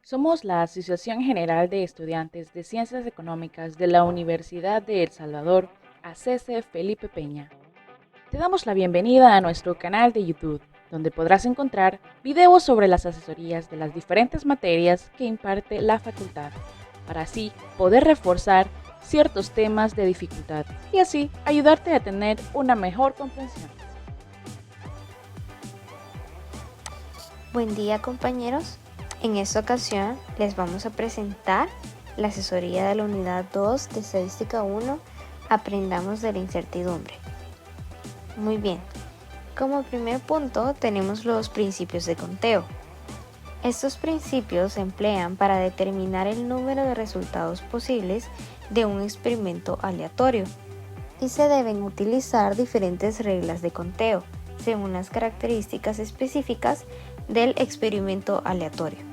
Somos la Asociación General de Estudiantes de Ciencias Económicas de la Universidad de El Salvador, ACC Felipe Peña. Te damos la bienvenida a nuestro canal de YouTube, donde podrás encontrar videos sobre las asesorías de las diferentes materias que imparte la facultad, para así poder reforzar ciertos temas de dificultad y así ayudarte a tener una mejor comprensión. Buen día, compañeros. En esta ocasión les vamos a presentar la asesoría de la unidad 2 de Estadística 1, Aprendamos de la incertidumbre. Muy bien, como primer punto tenemos los principios de conteo. Estos principios se emplean para determinar el número de resultados posibles de un experimento aleatorio y se deben utilizar diferentes reglas de conteo según las características específicas del experimento aleatorio.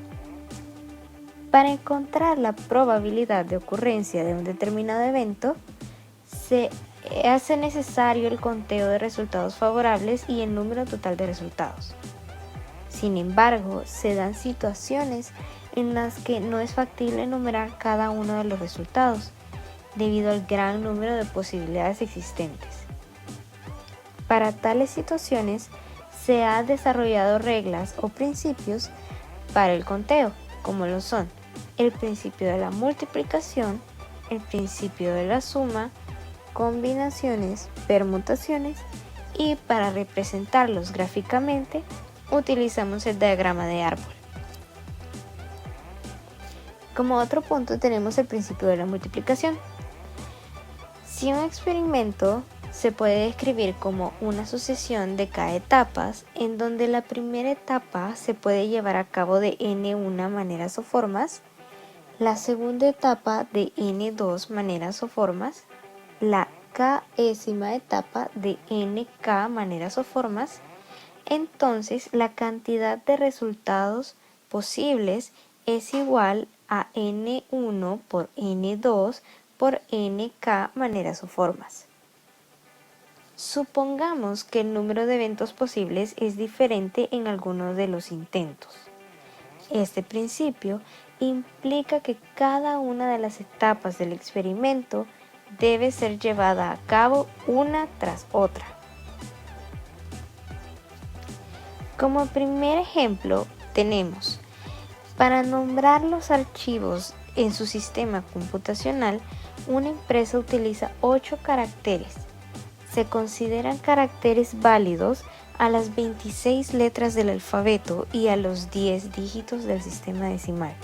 Para encontrar la probabilidad de ocurrencia de un determinado evento, se hace necesario el conteo de resultados favorables y el número total de resultados. Sin embargo, se dan situaciones en las que no es factible enumerar cada uno de los resultados, debido al gran número de posibilidades existentes. Para tales situaciones, se han desarrollado reglas o principios para el conteo, como lo son el principio de la multiplicación, el principio de la suma, combinaciones, permutaciones, y para representarlos gráficamente utilizamos el diagrama de árbol. Como otro punto tenemos el principio de la multiplicación. Si un experimento se puede describir como una sucesión de k etapas, en donde la primera etapa se puede llevar a cabo de n1 maneras o formas, la segunda etapa de n2 maneras o formas, la késima etapa de nk maneras o formas, entonces la cantidad de resultados posibles es igual a n1 por n2 por nk maneras o formas. Supongamos que el número de eventos posibles es diferente en algunos de los intentos. Este principio implica que cada una de las etapas del experimento debe ser llevada a cabo una tras otra. Como primer ejemplo tenemos, para nombrar los archivos en su sistema computacional, una empresa utiliza 8 caracteres. Se consideran caracteres válidos a las 26 letras del alfabeto y a los 10 dígitos del sistema decimal.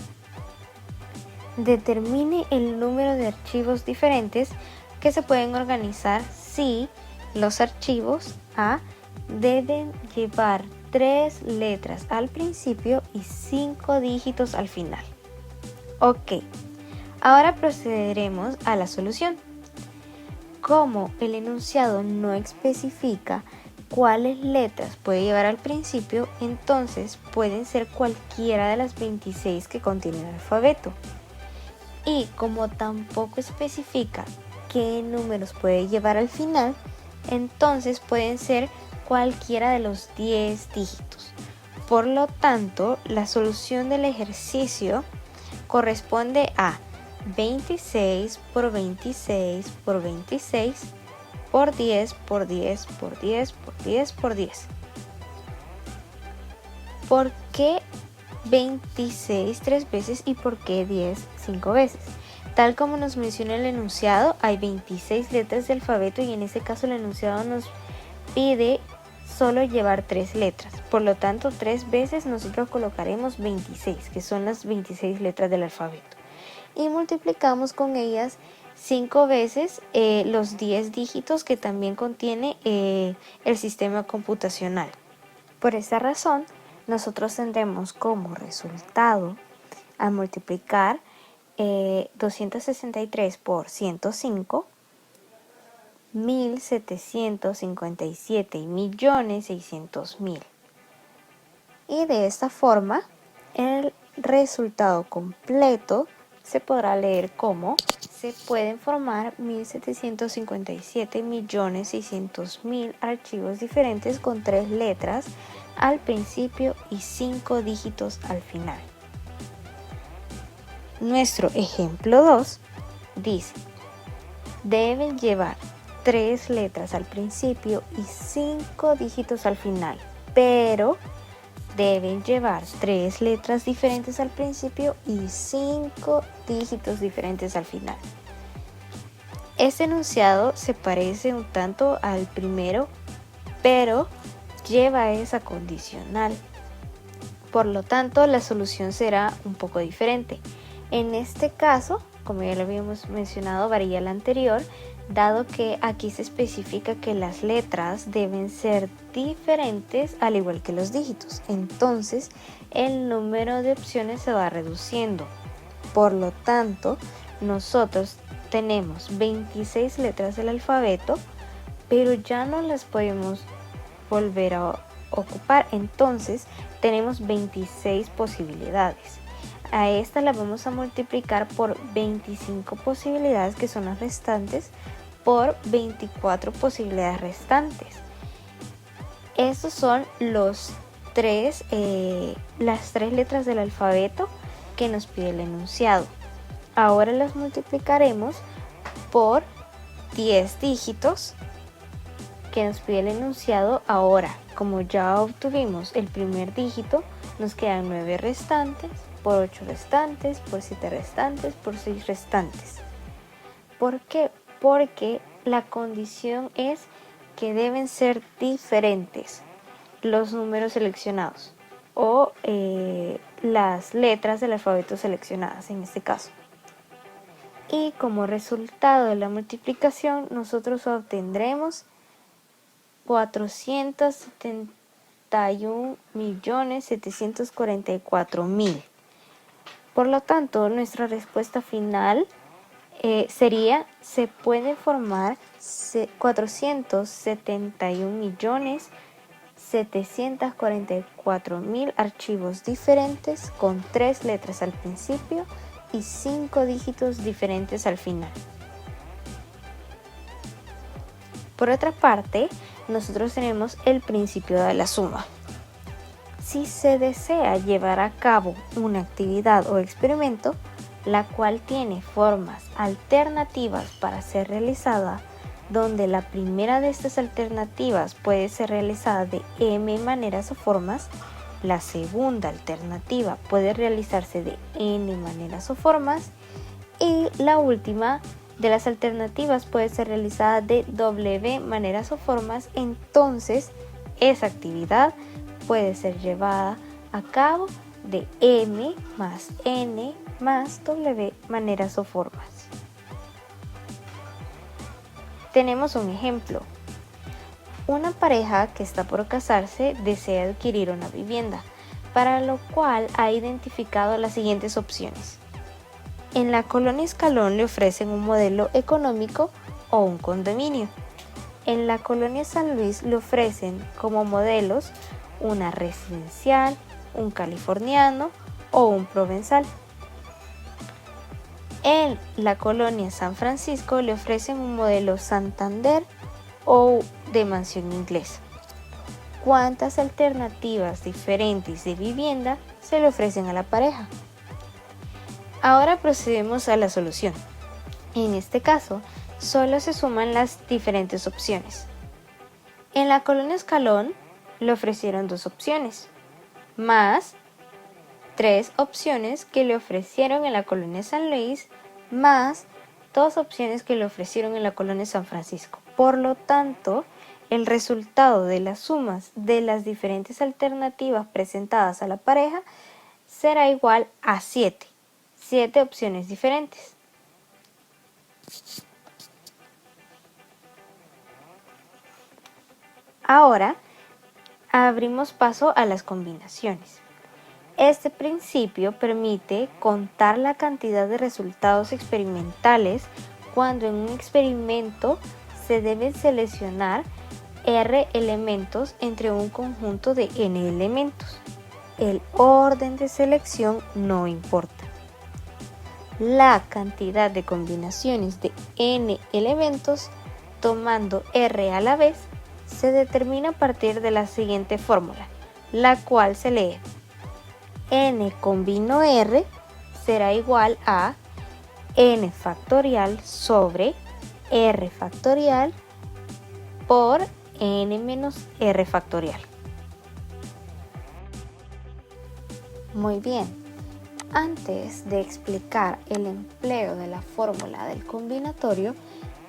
Determine el número de archivos diferentes que se pueden organizar si los archivos A deben llevar 3 letras al principio y 5 dígitos al final. Ok, ahora procederemos a la solución. Como el enunciado no especifica cuáles letras puede llevar al principio, entonces pueden ser cualquiera de las 26 que contiene el alfabeto. Y como tampoco especifica qué números puede llevar al final, entonces pueden ser cualquiera de los 10 dígitos. Por lo tanto, la solución del ejercicio corresponde a 26 por 26 por 26 por 10 por 10 por 10 por 10 por 10. ¿Por qué 26 3 veces y por qué 10 5 veces? Tal como nos menciona el enunciado, hay 26 letras del alfabeto y en este caso el enunciado nos pide solo llevar 3 letras. Por lo tanto, 3 veces nosotros colocaremos 26, que son las 26 letras del alfabeto. Y multiplicamos con ellas 5 veces los 10 dígitos que también contiene el sistema computacional. Por esta razón, nosotros tendremos como resultado, al multiplicar 263 por 105, 1.757.600.000. Y de esta forma, el resultado completo se podrá leer como: se pueden formar 1.757.600.000 archivos diferentes con 3 letras al principio y 5 dígitos al final. nuestro ejemplo 2 dice, deben llevar 3 letras al principio y 5 dígitos al final, pero deben llevar 3 letras diferentes al principio y 5 dígitos diferentes al final. Este enunciado se parece un tanto al primero, pero lleva esa condicional. Por lo tanto, la solución será un poco diferente. En este caso, como ya lo habíamos mencionado, varía la anterior, dado que aquí se especifica que las letras deben ser diferentes al igual que los dígitos. Entonces, el número de opciones se va reduciendo. Por lo tanto, nosotros tenemos 26 letras del alfabeto, pero ya no las podemos volver a ocupar. Entonces, tenemos 26 posibilidades. A esta la vamos a multiplicar por 25 posibilidades, que son las restantes, por 24 posibilidades restantes. Estos son las 3 letras del alfabeto que nos pide el enunciado. Ahora las multiplicaremos por 10 dígitos que nos pide el enunciado. Ahora, como ya obtuvimos el primer dígito, nos quedan 9 restantes, por 8 restantes, por 7 restantes, por 6 restantes. ¿Por qué? Porque la condición es que deben ser diferentes los números seleccionados o las letras del alfabeto seleccionadas en este caso. Y como resultado de la multiplicación, nosotros obtendremos 471.744.000. Por lo tanto, nuestra respuesta final sería, se pueden formar 471.744.000 archivos diferentes con 3 letras al principio y 5 dígitos diferentes al final. Por otra parte, nosotros tenemos el principio de la suma. Si se desea llevar a cabo una actividad o experimento, la cual tiene formas alternativas para ser realizada, donde la primera de estas alternativas puede ser realizada de m maneras o formas, la segunda alternativa puede realizarse de n maneras o formas y la última de las alternativas puede ser realizada de w maneras o formas. Entonces, esa actividad puede ser llevada a cabo de m más n más w maneras o formas. Tenemos un ejemplo. Una pareja que está por casarse desea adquirir una vivienda, para lo cual ha identificado las siguientes opciones. En la colonia Escalón le ofrecen un modelo económico o un condominio. En la colonia San Luis le ofrecen como modelos una residencial, un californiano o un provenzal. En la colonia San Francisco le ofrecen un modelo Santander o de mansión inglesa. ¿Cuántas alternativas diferentes de vivienda se le ofrecen a la pareja? Ahora procedemos a la solución. En este caso, solo se suman las diferentes opciones. En la colonia Escalón le ofrecieron 2 opciones, más 3 opciones que le ofrecieron en la colonia San Luis, más 2 opciones que le ofrecieron en la colonia San Francisco. Por lo tanto, el resultado de las sumas de las diferentes alternativas presentadas a la pareja será igual a 7 opciones diferentes. Ahora, abrimos paso a las combinaciones. Este principio permite contar la cantidad de resultados experimentales cuando en un experimento se deben seleccionar R elementos entre un conjunto de N elementos. El orden de selección no importa. La cantidad de combinaciones de N elementos tomando R a la vez se determina a partir de la siguiente fórmula, la cual se lee: N combino R será igual a n factorial sobre r factorial por n menos r factorial. Muy bien, antes de explicar el empleo de la fórmula del combinatorio,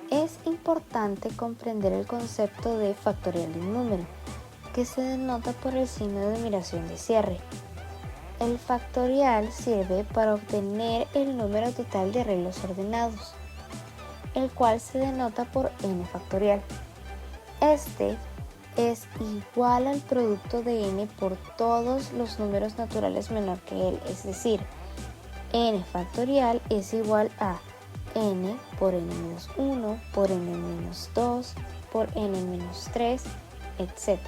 es importante comprender el concepto de factorial de un número, que se denota por el signo de numeración de cierre. El factorial sirve para obtener el número total de arreglos ordenados, el cual se denota por n factorial. Este es igual al producto de n por todos los números naturales menor que él, es decir, n factorial es igual a n por n-1 por n-2 por n-3, etc.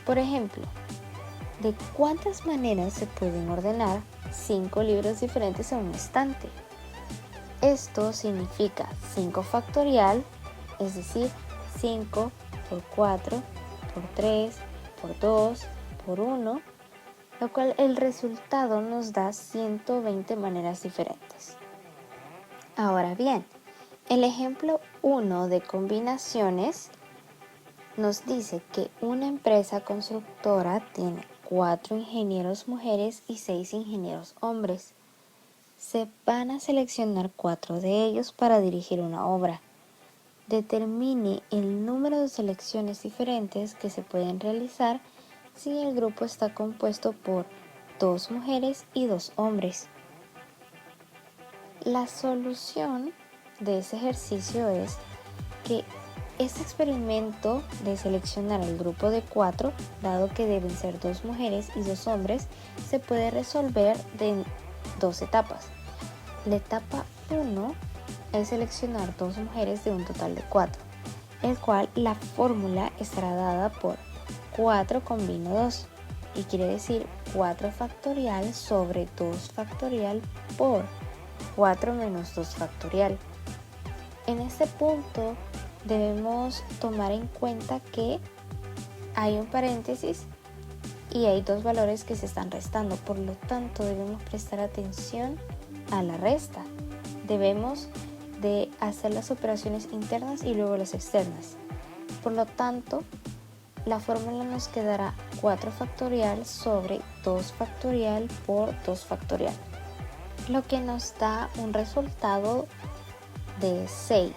Por ejemplo, ¿de cuántas maneras se pueden ordenar 5 libros diferentes en un estante? Esto significa 5 factorial, es decir, 5 por 4, por 3, por 2, por 1, lo cual el resultado nos da 120 maneras diferentes. Ahora bien, el ejemplo 1 de combinaciones nos dice que una empresa constructora tiene 4 ingenieros mujeres y 6 ingenieros hombres. Se van a seleccionar 4 de ellos para dirigir una obra. Determine el número de selecciones diferentes que se pueden realizar si el grupo está compuesto por 2 mujeres y 2 hombres. La solución de ese ejercicio es que este experimento de seleccionar el grupo de 4, dado que deben ser 2 mujeres y 2 hombres, se puede resolver en 2 etapas. La etapa 1 es seleccionar 2 mujeres de un total de 4, el cual la fórmula estará dada por 4 combino 2, y quiere decir 4 factorial sobre 2 factorial por 4 menos 2 factorial. En este punto debemos tomar en cuenta que hay un paréntesis y hay 2 valores que se están restando, por lo tanto debemos prestar atención a la resta. Debemos de hacer las operaciones internas y luego las externas. Por lo tanto, la fórmula nos quedará 4 factorial sobre 2 factorial por 2 factorial, lo que nos da un resultado de 6,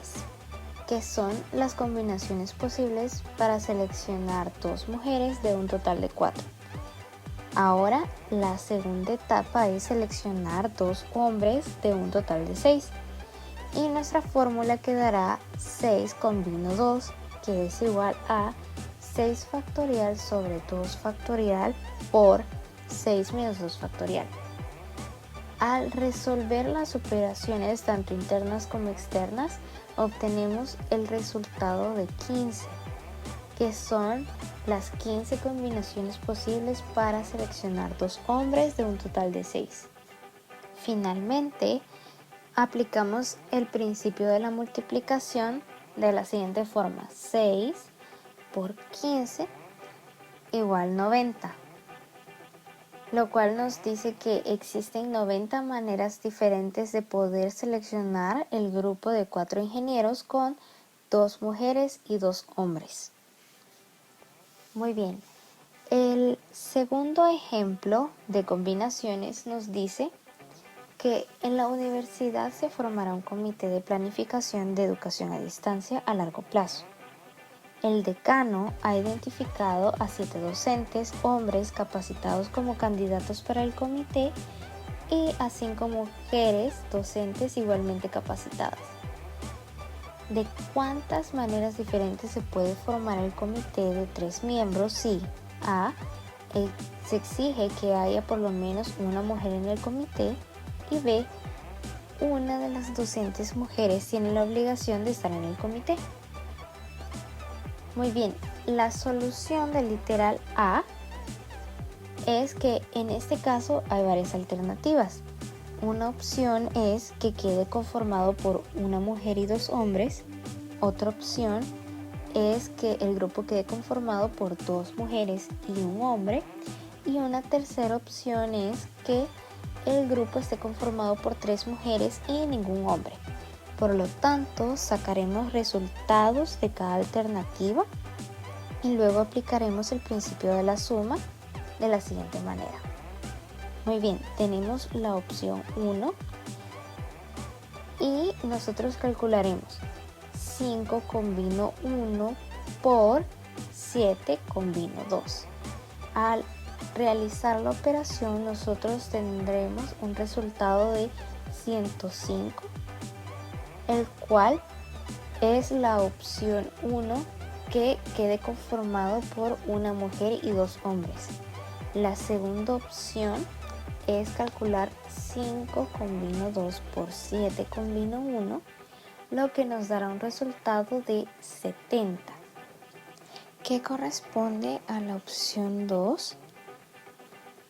que son las combinaciones posibles para seleccionar 2 mujeres de un total de 4. Ahora, la segunda etapa es seleccionar 2 hombres de un total de 6. Y nuestra fórmula quedará 6 combino 2, que es igual a 6 factorial sobre 2 factorial por 6 menos 2 factorial. Al resolver las operaciones tanto internas como externas, obtenemos el resultado de 15, que son las 15 combinaciones posibles para seleccionar 2 hombres de un total de 6. Finalmente, aplicamos el principio de la multiplicación de la siguiente forma: 6 por 15 igual 90, lo cual nos dice que existen 90 maneras diferentes de poder seleccionar el grupo de 4 ingenieros con 2 mujeres y 2 hombres. Muy bien, el segundo ejemplo de combinaciones nos dice que en la universidad se formará un comité de planificación de educación a distancia a largo plazo. El decano ha identificado a 7 docentes hombres capacitados como candidatos para el comité y a 5 mujeres docentes igualmente capacitadas. ¿De cuántas maneras diferentes se puede formar el comité de 3 miembros si a. se exige que haya por lo menos una mujer en el comité y b. una de las docentes mujeres tiene la obligación de estar en el comité? Muy bien, la solución del literal A es que en este caso hay varias alternativas. Una opción es que quede conformado por una mujer y 2 hombres. Otra opción es que el grupo quede conformado por 2 mujeres y un hombre. Y una tercera opción es que el grupo esté conformado por 3 mujeres y ningún hombre. Por lo tanto, sacaremos resultados de cada alternativa y luego aplicaremos el principio de la suma de la siguiente manera. Muy bien, tenemos la opción 1 y nosotros calcularemos 5 con vino 1 por 7 con vino 2. Al realizar la operación nosotros tendremos un resultado de 105, el cual es la opción 1 que quede conformado por una mujer y 2 hombres. La segunda opción es calcular 5 con vino 2 por 7 con vino 1, lo que nos dará un resultado de 70, que corresponde a la opción 2.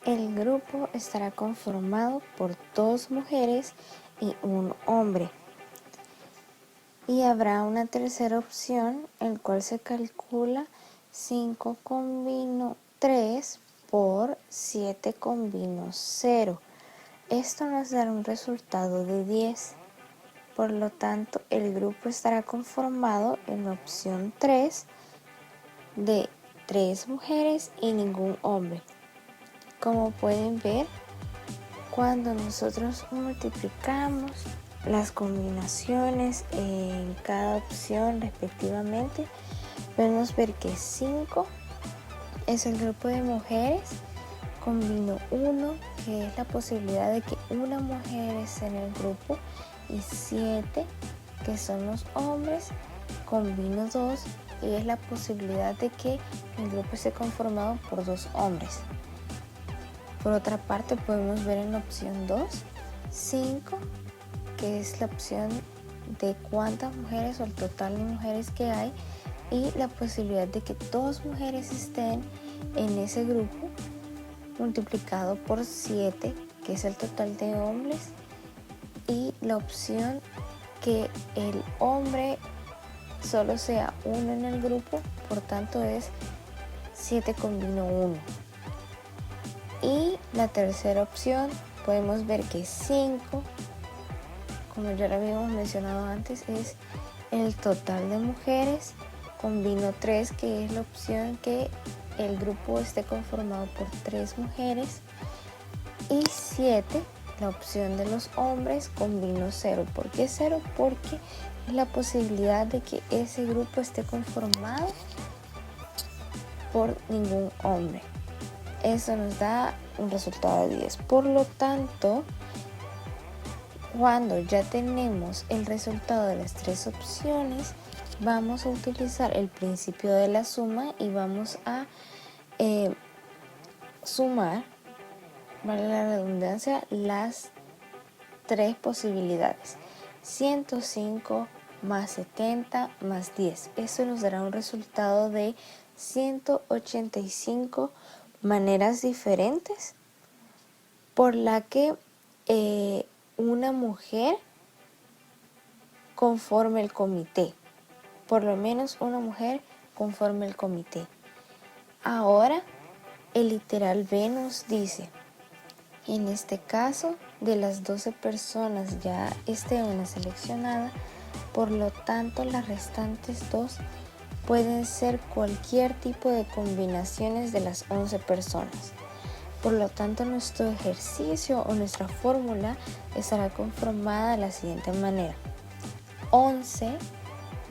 El grupo estará conformado por 2 mujeres y un hombre. Y habrá una tercera opción, el cual se calcula 5 con vino 3 por 7 con vino 0. Esto nos dará un resultado de 10. Por lo tanto, el grupo estará conformado en la opción 3 de 3 mujeres y ningún hombre. Como pueden ver, cuando nosotros multiplicamos las combinaciones en cada opción respectivamente, podemos ver que 5 es el grupo de mujeres con vino 1, que es la posibilidad de que una mujer esté en el grupo, y 7, que son los hombres, con vino 2, y es la posibilidad de que el grupo esté conformado por 2 hombres. Por otra parte, podemos ver en la opción 2, 5, que es la opción de cuántas mujeres o el total de mujeres que hay, y la posibilidad de que 2 mujeres estén en ese grupo, multiplicado por 7, que es el total de hombres, y la opción que el hombre solo sea uno en el grupo, por tanto es 7 con vino 1. Y la tercera opción, podemos ver que 5, como ya lo habíamos mencionado antes, es el total de mujeres con vino 3, que es la opción que el grupo esté conformado por 3 mujeres, y 7, la opción de los hombres con vino 0. ¿Por qué 0? Porque es la posibilidad de que ese grupo esté conformado por ningún hombre. Eso nos da un resultado de 10. Por lo tanto, cuando ya tenemos el resultado de las 3 opciones, vamos a utilizar el principio de la suma y vamos a sumar, vale la redundancia, las 3 posibilidades. 105 más 70 más 10. Eso nos dará un resultado de 185 maneras diferentes por la que una mujer conforme el comité. Por lo menos una mujer conforme el comité. Ahora, el literal B nos dice, en este caso, de las 12 personas ya esté una seleccionada, por lo tanto las restantes 2 pueden ser cualquier tipo de combinaciones de las 11 personas. Por lo tanto, nuestro ejercicio o nuestra fórmula estará conformada de la siguiente manera. 11,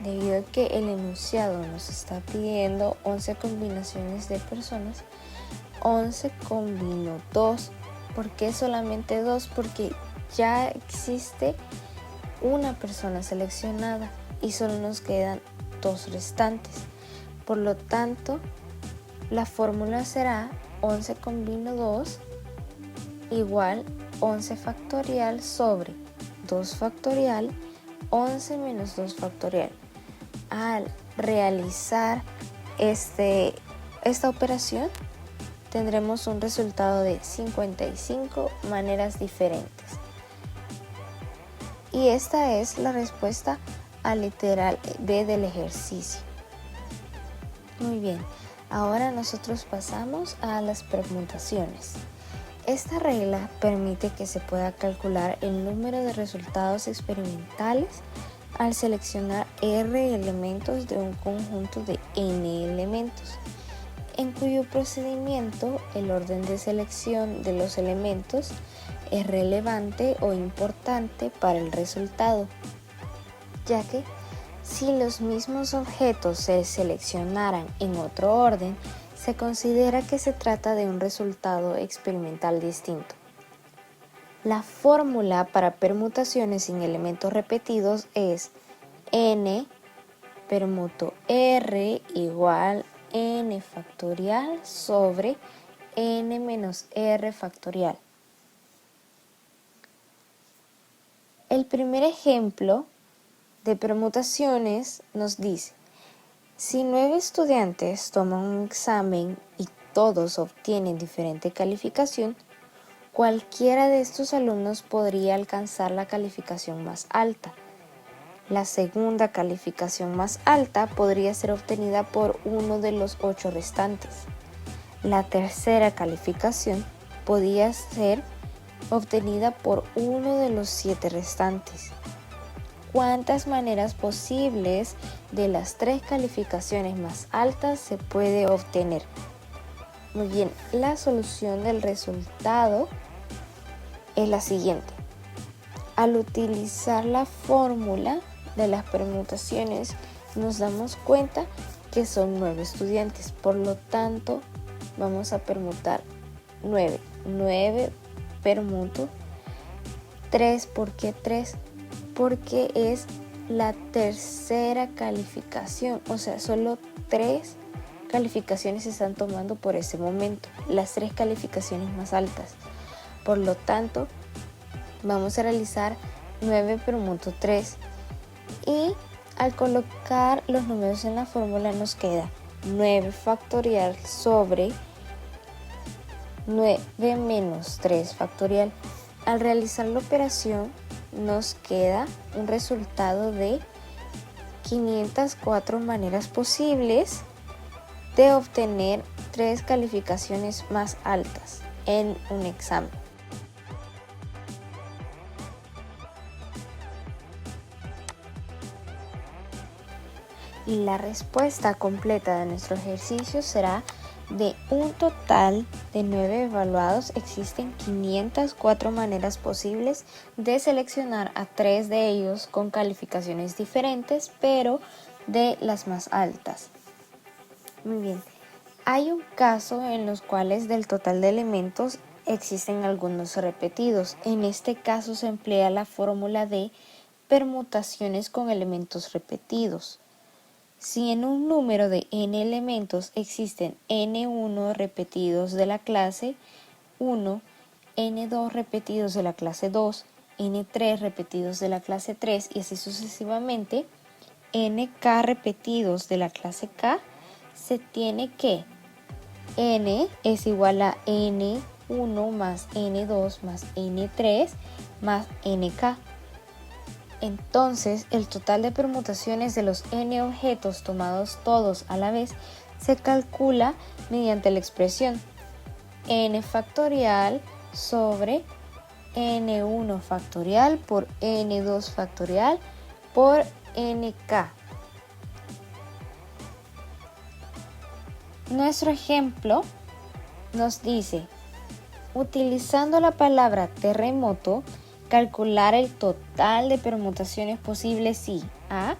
debido a que el enunciado nos está pidiendo 11 combinaciones de personas, 11 con vino 2. ¿Por qué solamente 2? Porque ya existe una persona seleccionada y solo nos quedan 2 restantes. Por lo tanto, la fórmula será 11 con vino 2 igual 11 factorial sobre 2 factorial, 11 menos 2 factorial. Al realizar esta operación, tendremos un resultado de 55 maneras diferentes. Y esta es la respuesta al literal B del ejercicio. Muy bien, ahora nosotros pasamos a las permutaciones. Esta regla permite que se pueda calcular el número de resultados experimentales al seleccionar R elementos de un conjunto de N elementos, en cuyo procedimiento el orden de selección de los elementos es relevante o importante para el resultado, ya que si los mismos objetos se seleccionaran en otro orden, se considera que se trata de un resultado experimental distinto. La fórmula para permutaciones sin elementos repetidos es n permuto r igual n factorial sobre n menos r factorial. El primer ejemplo de permutaciones nos dice: si 9 estudiantes toman un examen y todos obtienen diferente calificación, cualquiera de estos alumnos podría alcanzar la calificación más alta. La segunda calificación más alta podría ser obtenida por uno de los 8 restantes. La tercera calificación podría ser obtenida por uno de los 7 restantes. ¿Cuántas maneras posibles de las 3 calificaciones más altas se puede obtener? Muy bien, la solución del resultado es la siguiente. Al utilizar la fórmula de las permutaciones, nos damos cuenta que son 9 estudiantes, por lo tanto vamos a permutar 9. 9 permuto 3. ¿Por qué 3? Porque es la tercera calificación, o sea, solo 3 calificaciones se están tomando por ese momento, las 3 calificaciones más altas. Por lo tanto, vamos a realizar 9 permuto 3 y al colocar los números en la fórmula nos queda 9 factorial sobre 9 menos 3 factorial. Al realizar la operación nos queda un resultado de 504 maneras posibles de obtener 3 calificaciones más altas en un examen. La respuesta completa de nuestro ejercicio será: de un total de 9 evaluados, existen 504 maneras posibles de seleccionar a 3 de ellos con calificaciones diferentes, pero de las más altas. Muy bien, hay un caso en los cuales del total de elementos existen algunos repetidos. En este caso se emplea la fórmula de permutaciones con elementos repetidos. Si en un número de n elementos existen n1 repetidos de la clase 1, n2 repetidos de la clase 2, n3 repetidos de la clase 3 y así sucesivamente, nk repetidos de la clase k, se tiene que n es igual a n1 más n2 más n3 más nk. Entonces, el total de permutaciones de los n objetos tomados todos a la vez se calcula mediante la expresión n factorial sobre n1 factorial por n2 factorial por nk. Nuestro ejemplo nos dice: utilizando la palabra terremoto, calcular el total de permutaciones posibles si a.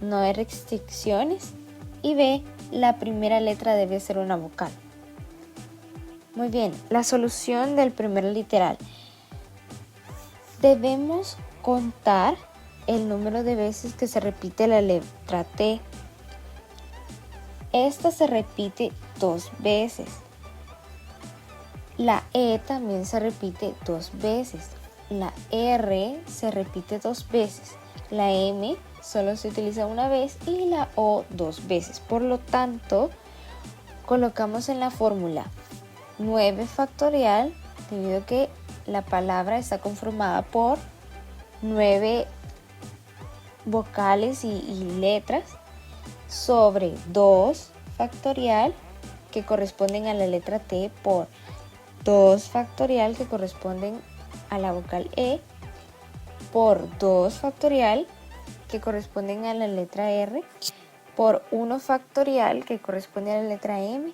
no hay restricciones y b. la primera letra debe ser una vocal. Muy bien, la solución del primer literal. Debemos contar el número de veces que se repite la letra T. Esta se repite 2 veces. La E también se repite 2 veces. La R se repite 2 veces, la M solo se utiliza una vez y la O 2 veces. Por lo tanto, colocamos en la fórmula 9 factorial, debido a que la palabra está conformada por 9 vocales y letras, sobre 2 factorial, que corresponden a la letra T, por 2 factorial que corresponden a la vocal E por 2 factorial que corresponden a la letra R por 1 factorial que corresponde a la letra M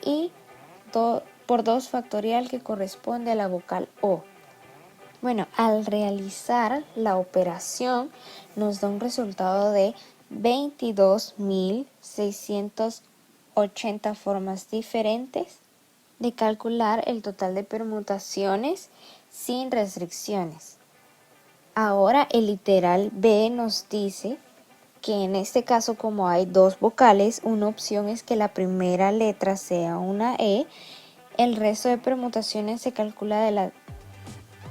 y por 2 factorial que corresponde a la vocal O. Bueno, al realizar la operación nos da un resultado de 22.680 formas diferentes de calcular el total de permutaciones sin restricciones. Ahora el literal B nos dice que en este caso, como hay dos vocales, una opción es que la primera letra sea una E. El resto de permutaciones se calcula de la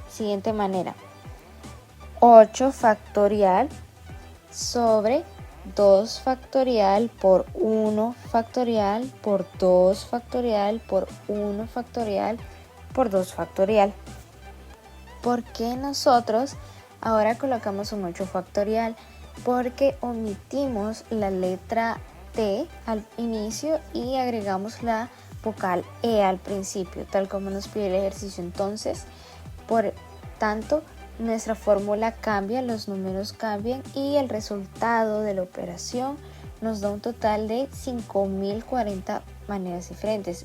siguiente manera: 8 factorial sobre 2 factorial por 1 factorial por 2 factorial por 1 factorial por 2 factorial. ¿Por qué nosotros ahora colocamos un 8 factorial? Porque omitimos la letra T al inicio y agregamos la vocal E al principio, tal como nos pide el ejercicio. Entonces, por tanto, nuestra fórmula cambia, los números cambian y el resultado de la operación nos da un total de 5.040 maneras diferentes.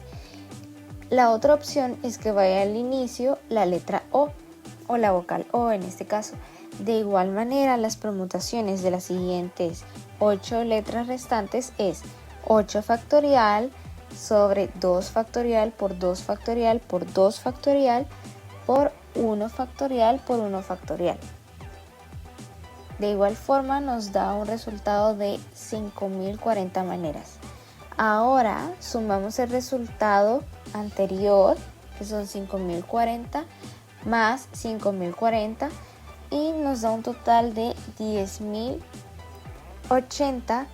La otra opción es que vaya al inicio la letra O la vocal O en este caso. De igual manera, las permutaciones de las siguientes 8 letras restantes es 8 factorial sobre 2 factorial por 2 factorial por 2 factorial por 1 factorial por 1 factorial. De igual forma nos da un resultado de 5.040 maneras. Ahora sumamos el resultado anterior, que son 5.040 más 5.040, y nos da un total de 10.080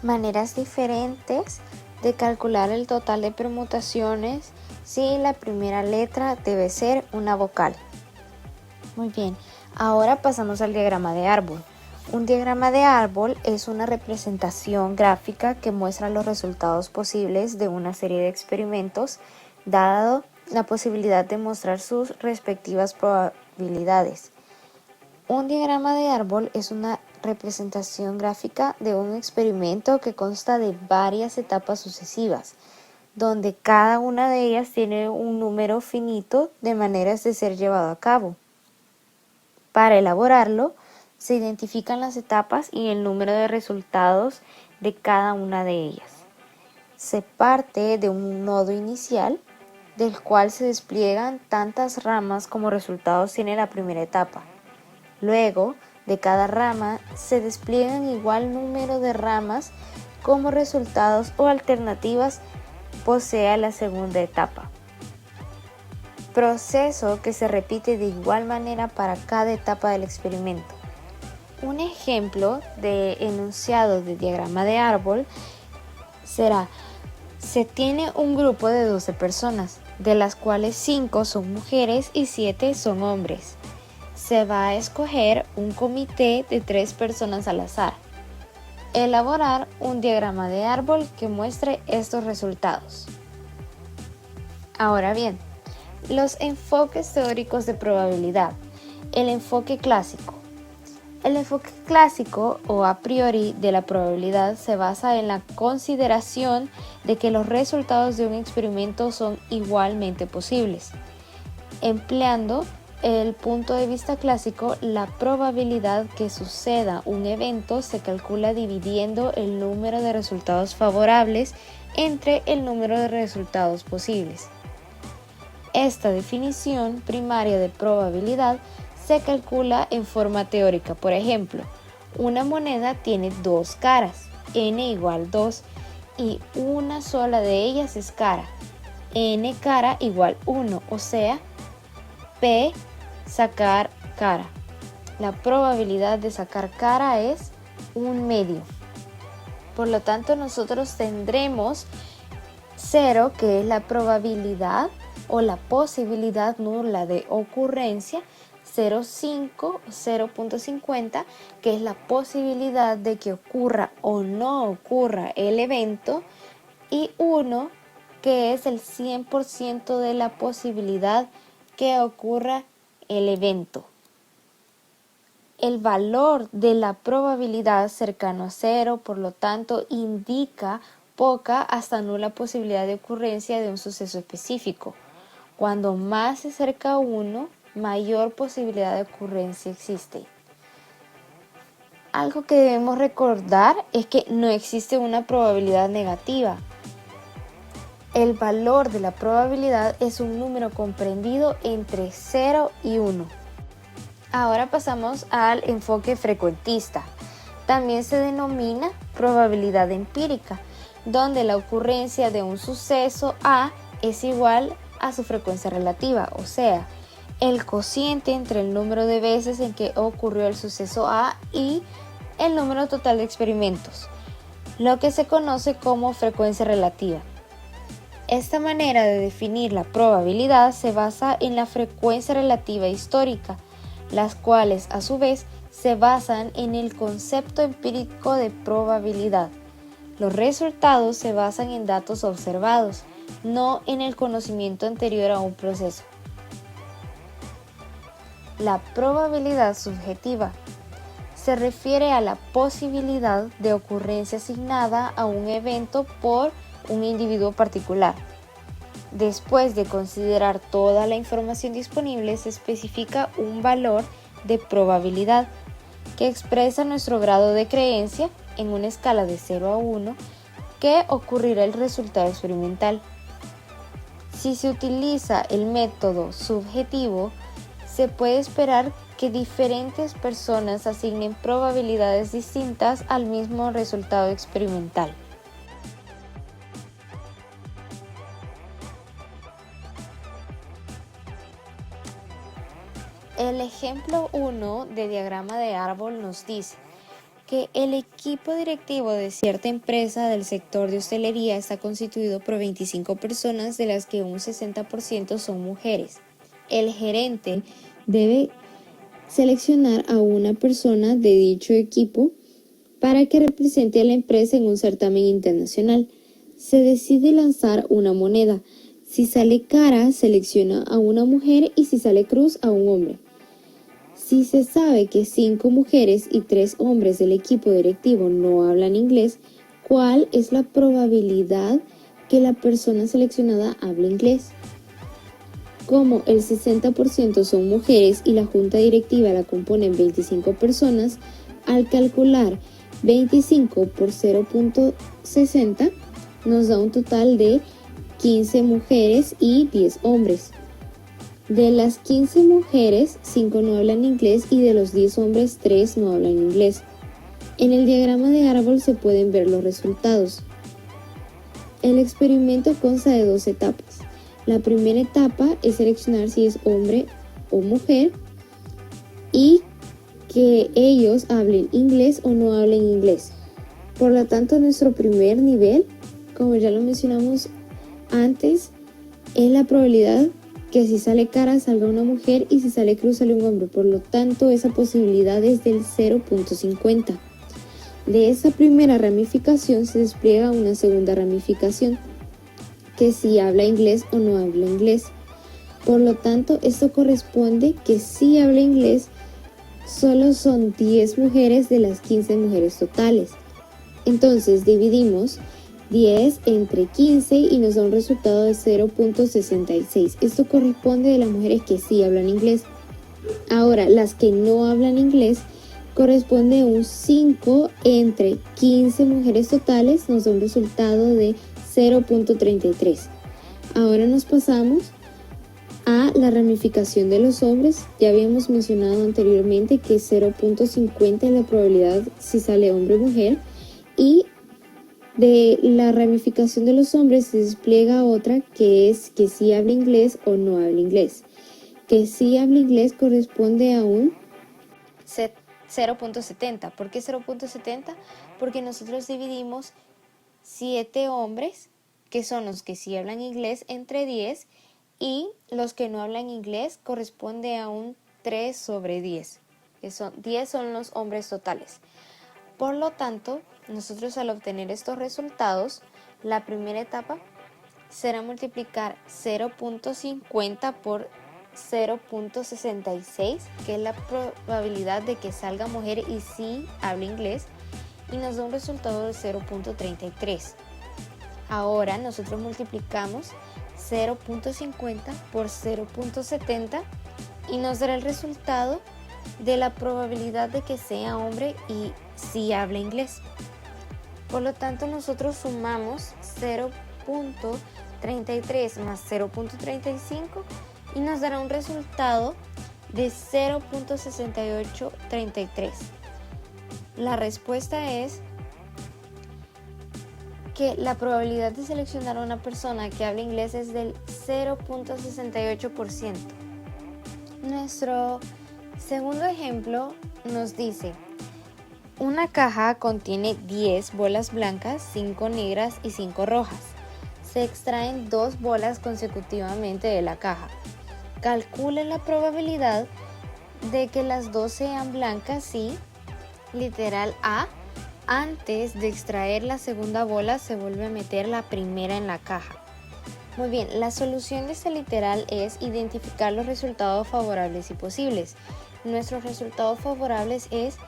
maneras diferentes de calcular el total de permutaciones si la primera letra debe ser una vocal. Muy bien, ahora pasamos al diagrama de árbol. Un diagrama de árbol es una representación gráfica que muestra los resultados posibles de una serie de experimentos, dado la posibilidad de mostrar sus respectivas probabilidades. Un diagrama de árbol es una representación gráfica de un experimento que consta de varias etapas sucesivas, donde cada una de ellas tiene un número finito de maneras de ser llevado a cabo. Para elaborarlo, se identifican las etapas y el número de resultados de cada una de ellas. Se parte de un nodo inicial, del cual se despliegan tantas ramas como resultados tiene la primera etapa. Luego, de cada rama se despliegan igual número de ramas como resultados o alternativas posee la segunda etapa. Proceso que se repite de igual manera para cada etapa del experimento. Un ejemplo de enunciado de diagrama de árbol será: se tiene un grupo de 12 personas, de las cuales 5 son mujeres y 7 son hombres. Se va a escoger un comité de 3 personas al azar. Elaborar un diagrama de árbol que muestre estos resultados. Ahora bien, los enfoques teóricos de probabilidad. El enfoque clásico. El enfoque clásico o a priori de la probabilidad se basa en la consideración de que los resultados de un experimento son igualmente posibles. Empleando el punto de vista clásico, la probabilidad que suceda un evento se calcula dividiendo el número de resultados favorables entre el número de resultados posibles. Esta definición primaria de probabilidad se calcula en forma teórica. Por ejemplo, una moneda tiene dos caras, n igual 2, y una sola de ellas es cara, n cara igual 1, o sea, P sacar cara. La probabilidad de sacar cara es 1/2. Por lo tanto, nosotros tendremos 0, que es la probabilidad o la posibilidad nula de ocurrencia, 0,5 o 0.50, que es la posibilidad de que ocurra o no ocurra el evento, y 1, que es el 100% de la posibilidad que ocurra el evento. El valor de la probabilidad cercano a cero, por lo tanto, indica poca hasta nula posibilidad de ocurrencia de un suceso específico. Cuando más se acerca a 1, mayor posibilidad de ocurrencia existe. Algo que debemos recordar es que no existe una probabilidad negativa. El valor de la probabilidad es un número comprendido entre 0 y 1. Ahora pasamos al enfoque frecuentista. También se denomina probabilidad empírica, donde la ocurrencia de un suceso A es igual a su frecuencia relativa, o sea, el cociente entre el número de veces en que ocurrió el suceso A y el número total de experimentos, lo que se conoce como frecuencia relativa. Esta manera de definir la probabilidad se basa en la frecuencia relativa histórica, las cuales a su vez se basan en el concepto empírico de probabilidad. Los resultados se basan en datos observados, no en el conocimiento anterior a un proceso. La probabilidad subjetiva se refiere a la posibilidad de ocurrencia asignada a un evento por un individuo particular. Después de considerar toda la información disponible, se especifica un valor de probabilidad que expresa nuestro grado de creencia en una escala de 0 a 1 que ocurrirá el resultado experimental. Si se utiliza el método subjetivo, se puede esperar que diferentes personas asignen probabilidades distintas al mismo resultado experimental. El ejemplo 1 de diagrama de árbol nos dice que el equipo directivo de cierta empresa del sector de hostelería está constituido por 25 personas, de las que un 60% son mujeres. El gerente debe seleccionar a una persona de dicho equipo para que represente a la empresa en un certamen internacional. Se decide lanzar una moneda. Si sale cara, selecciona a una mujer, y si sale cruz, a un hombre. Si se sabe que 5 mujeres y 3 hombres del equipo directivo no hablan inglés, ¿cuál es la probabilidad que la persona seleccionada hable inglés? Como el 60% son mujeres y la junta directiva la componen 25 personas, al calcular 25 por 0.60 nos da un total de 15 mujeres y 10 hombres. De las 15 mujeres, 5 no hablan inglés, y de los 10 hombres, 3 no hablan inglés. En el diagrama de árbol se pueden ver los resultados. El experimento consta de 2 etapas. La primera etapa es seleccionar si es hombre o mujer y que ellos hablen inglés o no hablen inglés. Por lo tanto, nuestro primer nivel, como ya lo mencionamos antes, es la probabilidad que si sale cara salga una mujer y si sale cruz sale un hombre. Por lo tanto, esa posibilidad es del 0.50. De esa primera ramificación se despliega una segunda ramificación, que si habla inglés o no habla inglés. Por lo tanto, esto corresponde que si habla inglés solo son 10 mujeres de las 15 mujeres totales. Entonces dividimos 10 entre 15 y nos da un resultado de 0.66. Esto corresponde de las mujeres que sí hablan inglés. Ahora, las que no hablan inglés corresponde a un 5 entre 15 mujeres totales, nos da un resultado de 0.33. Ahora nos pasamos a la ramificación de los hombres. Ya habíamos mencionado anteriormente que 0.50 es la probabilidad si sale hombre o mujer, y de la ramificación de los hombres se despliega otra, que es que si habla inglés o no habla inglés. Que si habla inglés corresponde a un 0.70. ¿Por qué 0.70? Porque nosotros dividimos 7 hombres, que son los que sí hablan inglés, entre 10, y los que no hablan inglés corresponde a un 3 sobre 10, que son 10 son los hombres totales. Por lo tanto, nosotros al obtener estos resultados, la primera etapa será multiplicar 0.50 por 0.66, que es la probabilidad de que salga mujer y sí habla inglés, y nos da un resultado de 0.33. Ahora nosotros multiplicamos 0.50 por 0.70 y nos dará el resultado de la probabilidad de que sea hombre y sí habla inglés. Por lo tanto, nosotros sumamos 0.33 más 0.35 y nos dará un resultado de 0.6833. La respuesta es que la probabilidad de seleccionar a una persona que habla inglés es del 0.68%. Nuestro segundo ejemplo nos dice: una caja contiene 10 bolas blancas, 5 negras y 5 rojas. Se extraen 2 bolas consecutivamente de la caja. Calcule la probabilidad de que las 2 sean blancas si, literal A, antes de extraer la segunda bola se vuelve a meter la primera en la caja. Muy bien, la solución de este literal es identificar los resultados favorables y posibles. Nuestros resultados favorables es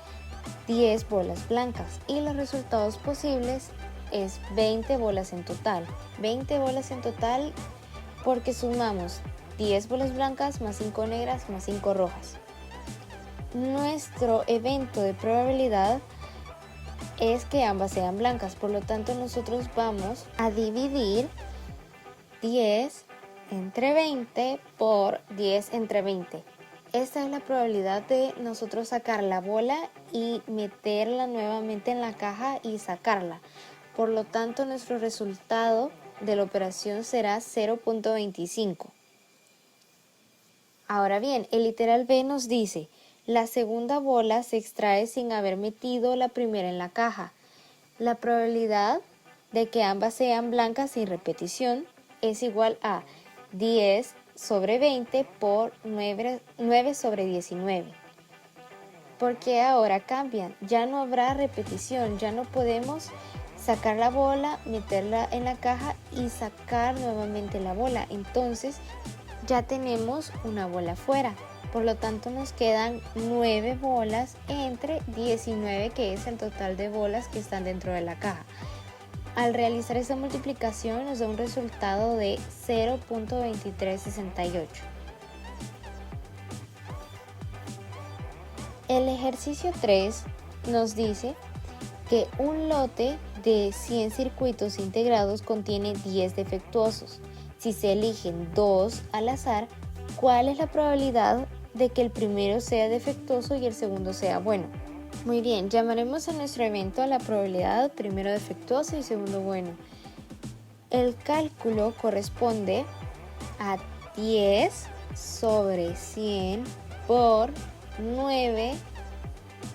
10 bolas blancas y los resultados posibles es 20 bolas en total. 20 bolas en total porque sumamos 10 bolas blancas más 5 negras más 5 rojas. Nuestro evento de probabilidad es que ambas sean blancas, por lo tanto nosotros vamos a dividir 10 entre 20 por 10 entre 20. Esta es la probabilidad de nosotros sacar la bola y meterla nuevamente en la caja y sacarla. Por lo tanto, nuestro resultado de la operación será 0.25. Ahora bien, el literal B nos dice: la segunda bola se extrae sin haber metido la primera en la caja. La probabilidad de que ambas sean blancas sin repetición es igual a 10 sobre 20 por 9 sobre 19. Porque ahora cambian, ya no habrá repetición, ya no podemos sacar la bola, meterla en la caja y sacar nuevamente la bola. Entonces ya tenemos una bola fuera. Por lo tanto nos quedan 9 bolas entre 19, que es el total de bolas que están dentro de la caja. Al realizar esta multiplicación nos da un resultado de 0.2368. El ejercicio 3 nos dice que un lote de 100 circuitos integrados contiene 10 defectuosos. Si se eligen 2 al azar, ¿cuál es la probabilidad de que el primero sea defectuoso y el segundo sea bueno? Muy bien, llamaremos a nuestro evento a la probabilidad primero defectuoso y segundo bueno. El cálculo corresponde a 10 sobre 100 por 9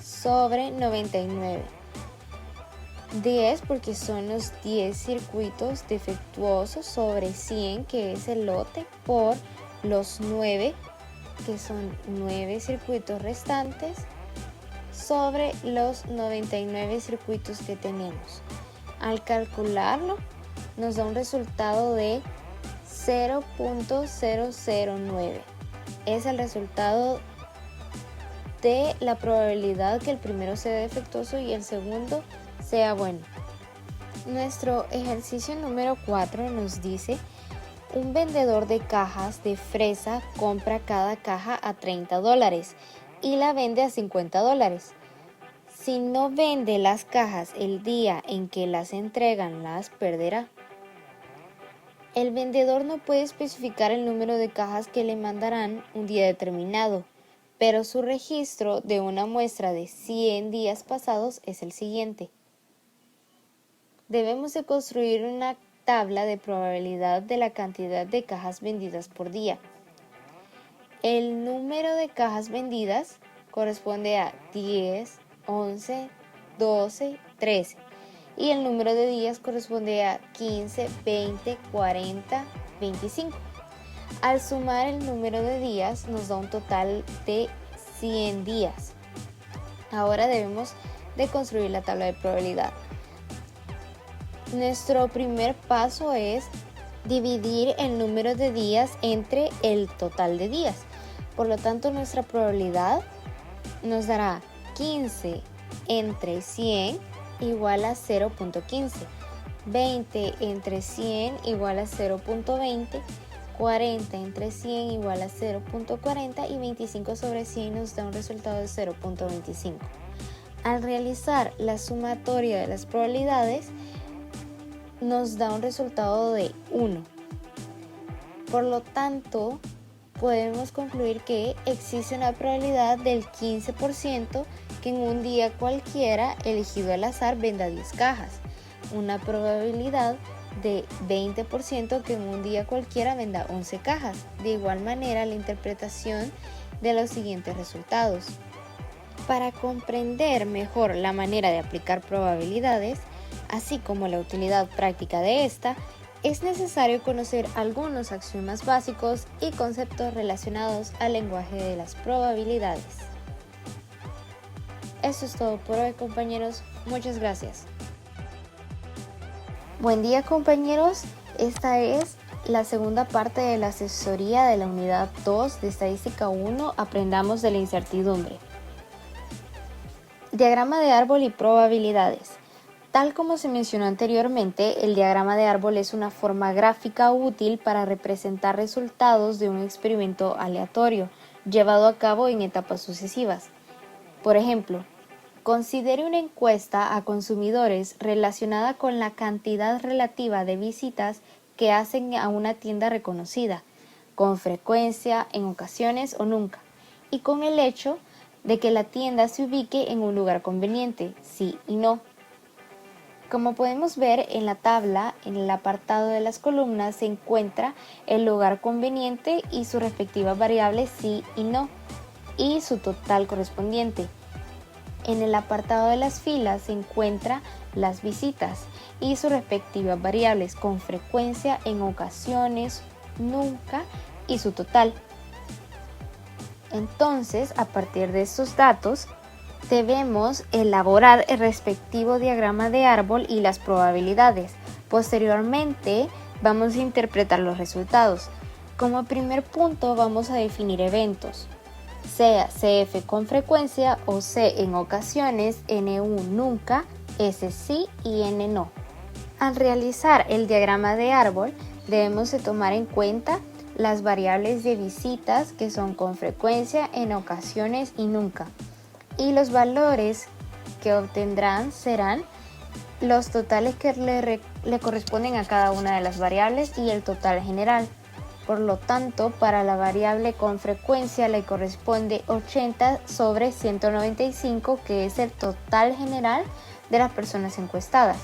sobre 99. 10 porque son los 10 circuitos defectuosos sobre 100, que es el lote, por los 9, que son 9 circuitos restantes, sobre los 99 circuitos que tenemos. Al calcularlo nos da un resultado de 0.009. Es el resultado de la probabilidad que el primero sea defectuoso y el segundo sea bueno. Nuestro ejercicio número 4 nos dice: un vendedor de cajas de fresa compra cada caja a $30 y la vende a $50. Si no vende las cajas el día en que las entregan, las perderá. El vendedor no puede especificar el número de cajas que le mandarán un día determinado, pero su registro de una muestra de 100 días pasados es el siguiente. Debemos de construir una tabla de probabilidad de la cantidad de cajas vendidas por día. El número de cajas vendidas corresponde a 10, 11, 12, 13 y el número de días corresponde a 15, 20, 40, 25. Al sumar el número de días nos da un total de 100 días. Ahora debemos de construir la tabla de probabilidad. Nuestro primer paso es dividir el número de días entre el total de días. Por lo tanto, nuestra probabilidad nos dará 15 entre 100 igual a 0.15, 20 entre 100 igual a 0.20, 40 entre 100 igual a 0.40 y 25 sobre 100 nos da un resultado de 0.25. Al realizar la sumatoria de las probabilidades, nos da un resultado de 1. Por lo tanto, podemos concluir que existe una probabilidad del 15% que en un día cualquiera, elegido al azar, venda 10 cajas. Una probabilidad de 20% que en un día cualquiera venda 11 cajas. De igual manera, la interpretación de los siguientes resultados. Para comprender mejor la manera de aplicar probabilidades, así como la utilidad práctica de esta, es necesario conocer algunos axiomas básicos y conceptos relacionados al lenguaje de las probabilidades. Eso es todo por hoy, compañeros. Muchas gracias. Buen día, compañeros. Esta es la segunda parte de la asesoría de la unidad 2 de Estadística 1. Aprendamos de la incertidumbre. Diagrama de árbol y probabilidades. Tal como se mencionó anteriormente, el diagrama de árbol es una forma gráfica útil para representar resultados de un experimento aleatorio llevado a cabo en etapas sucesivas. Por ejemplo, considere una encuesta a consumidores relacionada con la cantidad relativa de visitas que hacen a una tienda reconocida, con frecuencia, en ocasiones o nunca, y con el hecho de que la tienda se ubique en un lugar conveniente, sí y no. Como podemos ver en la tabla, en el apartado de las columnas se encuentra el lugar conveniente y su respectiva variable sí y no, y su total correspondiente. En el apartado de las filas se encuentra las visitas y sus respectivas variables con frecuencia, en ocasiones, nunca y su total. Entonces, a partir de estos datos, debemos elaborar el respectivo diagrama de árbol y las probabilidades. Posteriormente, vamos a interpretar los resultados. Como primer punto, vamos a definir eventos, sea CF con frecuencia o C en ocasiones, NU nunca, S sí y N no. Al realizar el diagrama de árbol, debemos de tomar en cuenta las variables de visitas que son con frecuencia, en ocasiones y nunca. Y los valores que obtendrán serán los totales que le corresponden a cada una de las variables y el total general. Por lo tanto, para la variable con frecuencia le corresponde 80 sobre 195, que es el total general de las personas encuestadas.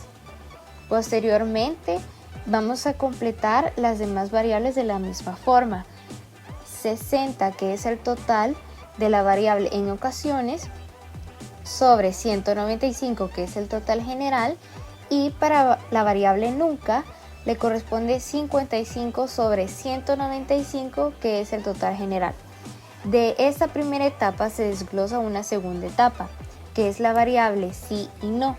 Posteriormente, vamos a completar las demás variables de la misma forma. 60, que es el total de la variable en ocasiones, sobre 195, que es el total general, y para la variable nunca le corresponde 55 sobre 195, que es el total general. De esta primera etapa se desglosa una segunda etapa, que es la variable sí y no.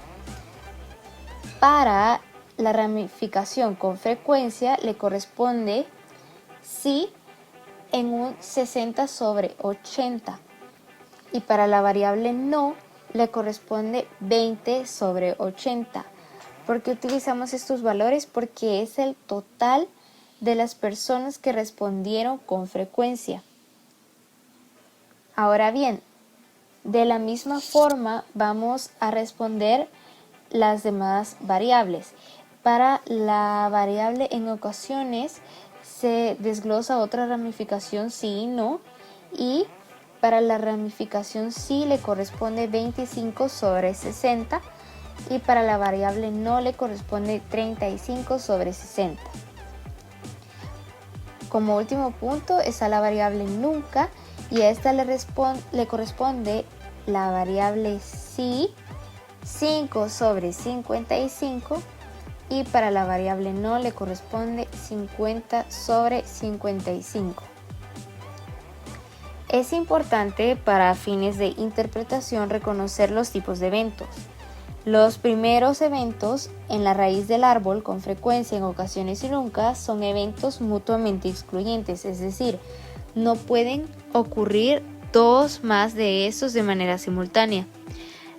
Para la ramificación con frecuencia le corresponde sí en un 60 sobre 80 y para la variable no le corresponde 20 sobre 80. ¿Por qué utilizamos estos valores? Porque es el total de las personas que respondieron con frecuencia. Ahora bien, de la misma forma vamos a responder las demás variables. Para la variable en ocasiones se desglosa otra ramificación sí y no, y para la ramificación sí le corresponde 25 sobre 60 y para la variable no le corresponde 35 sobre 60. Como último punto está la variable nunca y a esta le corresponde la variable sí 5 sobre 55 y para la variable no le corresponde 50 sobre 55. Es importante para fines de interpretación reconocer los tipos de eventos. Los primeros eventos en la raíz del árbol, con frecuencia, en ocasiones y nunca, son eventos mutuamente excluyentes, es decir, no pueden ocurrir dos más de estos de manera simultánea.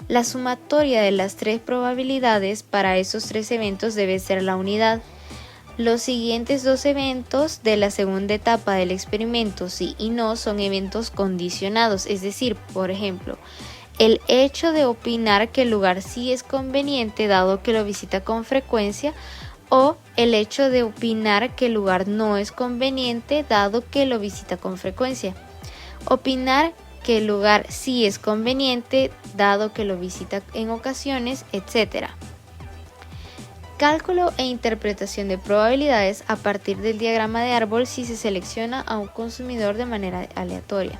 La sumatoria de las tres probabilidades para esos tres eventos debe ser la unidad. Los siguientes dos eventos de la segunda etapa del experimento, sí y no, son eventos condicionados, es decir, por ejemplo, el hecho de opinar que el lugar sí es conveniente dado que lo visita con frecuencia, o el hecho de opinar que el lugar no es conveniente dado que lo visita con frecuencia. Opinar que el lugar sí es conveniente dado que lo visita en ocasiones, etc. Cálculo e interpretación de probabilidades a partir del diagrama de árbol si se selecciona a un consumidor de manera aleatoria.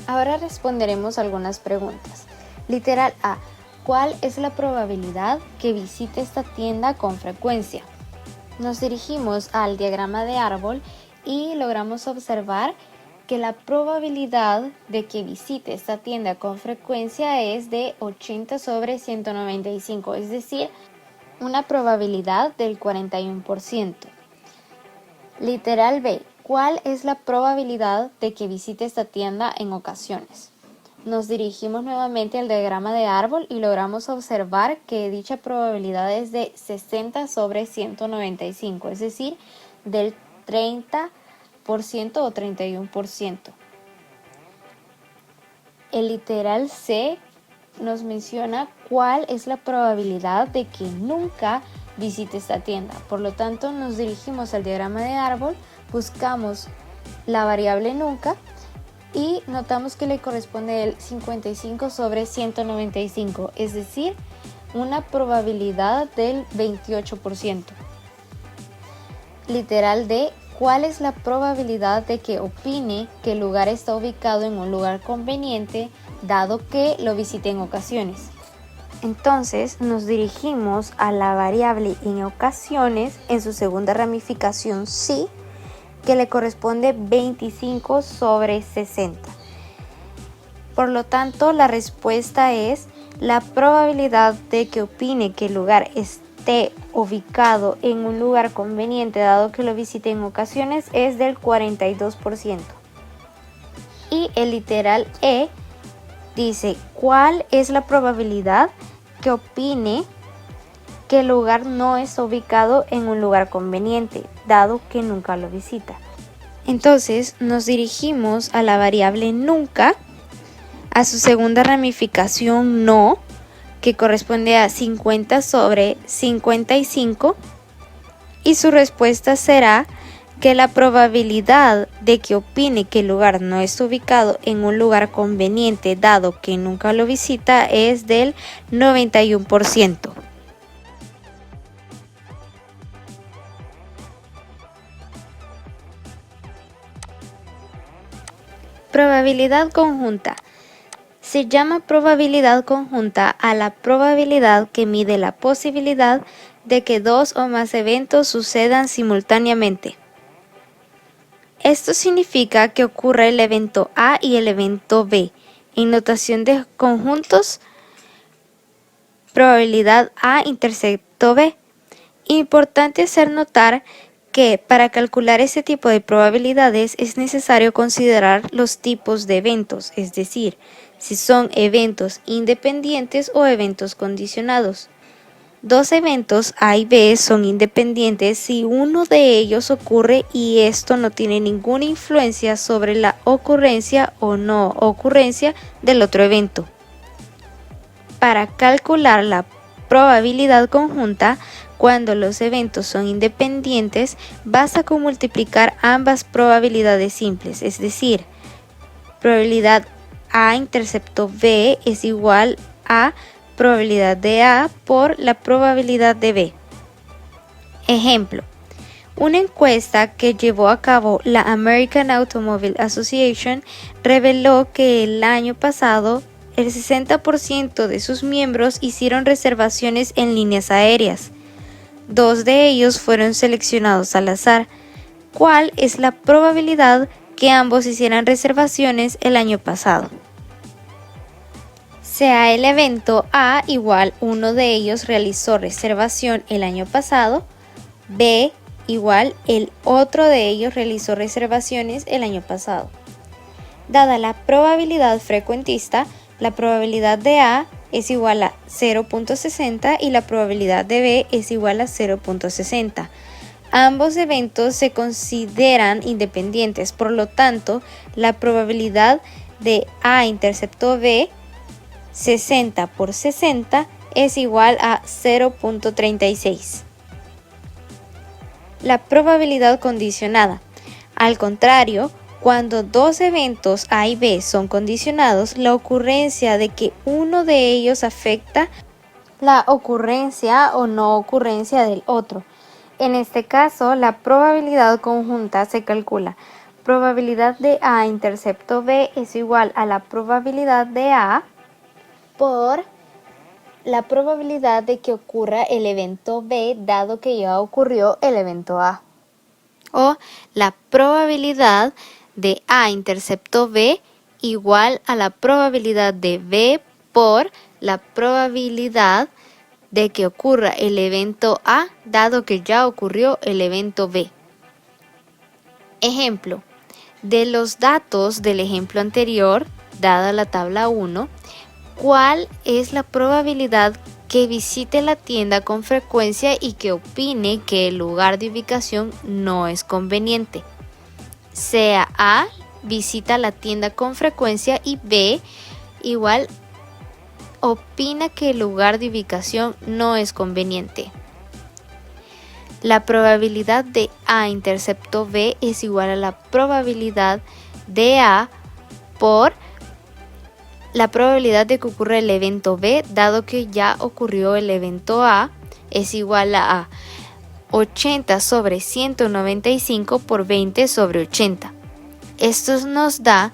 Ahora responderemos algunas preguntas. Literal A. ¿Cuál es la probabilidad que visite esta tienda con frecuencia? Nos dirigimos al diagrama de árbol y logramos observar que la probabilidad de que visite esta tienda con frecuencia es de 80 sobre 195, es decir, una probabilidad del 41%. Literal B. ¿Cuál es la probabilidad de que visite esta tienda en ocasiones? Nos dirigimos nuevamente al diagrama de árbol y logramos observar que dicha probabilidad es de 60 sobre 195, es decir, del 30% o 31%. El literal C nos menciona cuál es la probabilidad de que nunca visite esta tienda. Por lo tanto, nos dirigimos al diagrama de árbol, buscamos la variable nunca y notamos que le corresponde el 55 sobre 195, es decir, una probabilidad del 28%. Literal D. ¿Cuál es la probabilidad de que opine que el lugar está ubicado en un lugar conveniente dado que lo visite en ocasiones? Entonces nos dirigimos a la variable en ocasiones en su segunda ramificación sí, que le corresponde 25 sobre 60. Por lo tanto, la respuesta es la probabilidad de que opine que el lugar esté ubicado en un lugar conveniente dado que lo visite en ocasiones es del 42%. Y el literal E dice, ¿cuál es la probabilidad que opine que el lugar no está ubicado en un lugar conveniente, dado que nunca lo visita? Entonces nos dirigimos a la variable nunca, a su segunda ramificación no, que corresponde a 50 sobre 55, y su respuesta será que la probabilidad de que opine que el lugar no está ubicado en un lugar conveniente dado que nunca lo visita es del 91%. Probabilidad conjunta. Se llama probabilidad conjunta a la probabilidad que mide la posibilidad de que dos o más eventos sucedan simultáneamente. Esto significa que ocurre el evento A y el evento B. En notación de conjuntos, probabilidad A intersecto B. Importante hacer notar que para calcular este tipo de probabilidades es necesario considerar los tipos de eventos, es decir, si son eventos independientes o eventos condicionados. Dos eventos A y B son independientes si uno de ellos ocurre y esto no tiene ninguna influencia sobre la ocurrencia o no ocurrencia del otro evento. Para calcular la probabilidad conjunta, cuando los eventos son independientes, basta con multiplicar ambas probabilidades simples, es decir, probabilidad A intercepto B es igual a probabilidad de A por la probabilidad de B. Ejemplo, una encuesta que llevó a cabo la American Automobile Association reveló que el año pasado el 60% de sus miembros hicieron reservaciones en líneas aéreas. 2 de ellos fueron seleccionados al azar. ¿Cuál es la probabilidad que ambos hicieran reservaciones el año pasado? sea el evento A igual uno de ellos realizó reservación el año pasado, B igual el otro de ellos realizó reservaciones el año pasado. Dada la probabilidad frecuentista, la probabilidad de A es igual a 0.60 y la probabilidad de B es igual a 0.60. Ambos eventos se consideran independientes, por lo tanto, la probabilidad de A intercepto B 60 por 60 es igual a 0.36. La probabilidad condicionada. Al contrario, cuando dos eventos A y B son condicionados, la ocurrencia de que uno de ellos afecta la ocurrencia o no ocurrencia del otro. En este caso, la probabilidad conjunta se calcula. Probabilidad de A intercepto B es igual a la probabilidad de A por la probabilidad de que ocurra el evento B dado que ya ocurrió el evento A. O la probabilidad de A intercepto B igual a la probabilidad de B por la probabilidad de que ocurra el evento A dado que ya ocurrió el evento B. Ejemplo. De los datos del ejemplo anterior, dada la tabla 1, ¿cuál es la probabilidad que visite la tienda con frecuencia y que opine que el lugar de ubicación no es conveniente? Sea A, visita la tienda con frecuencia y B, igual opina que el lugar de ubicación no es conveniente. La probabilidad de A intercepto B es igual a la probabilidad de A por la probabilidad de que ocurra el evento B, dado que ya ocurrió el evento A, es igual a 80 sobre 195 por 20 sobre 80. Esto nos da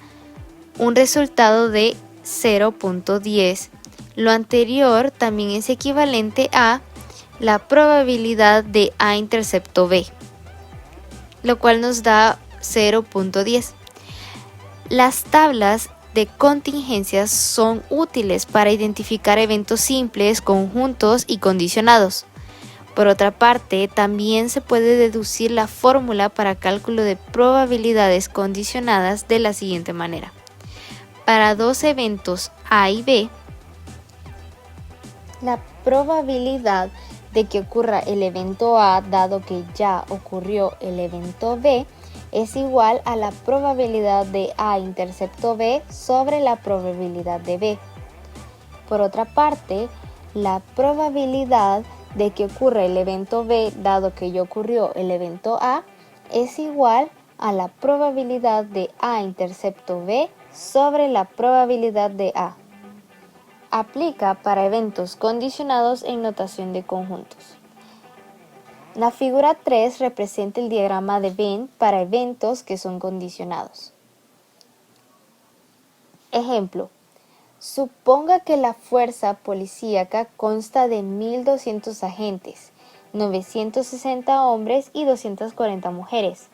un resultado de 0.10. Lo anterior también es equivalente a la probabilidad de A intercepto B, lo cual nos da 0.10. Las tablas de contingencias son útiles para identificar eventos simples, conjuntos y condicionados. Por otra parte, también se puede deducir la fórmula para cálculo de probabilidades condicionadas de la siguiente manera. Para dos eventos A y B, la probabilidad de que ocurra el evento A dado que ya ocurrió el evento B es igual a la probabilidad de A intercepto B sobre la probabilidad de B. Por otra parte, la probabilidad de que ocurra el evento B dado que ya ocurrió el evento A es igual a la probabilidad de A intercepto B sobre la probabilidad de A. Aplica para eventos condicionados en notación de conjuntos. La figura 3 representa el diagrama de Venn para eventos que son condicionados. Ejemplo. Suponga que la fuerza policíaca consta de 1.200 agentes, 960 hombres y 240 mujeres.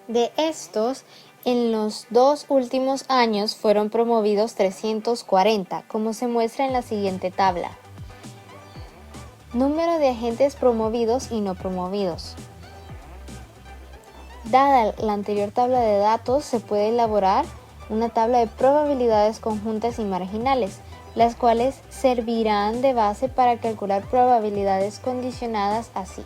De estos, en los 2 últimos años fueron promovidos 340, como se muestra en la siguiente tabla. Número de agentes promovidos y no promovidos. Dada la anterior tabla de datos, se puede elaborar una tabla de probabilidades conjuntas y marginales, las cuales servirán de base para calcular probabilidades condicionadas así.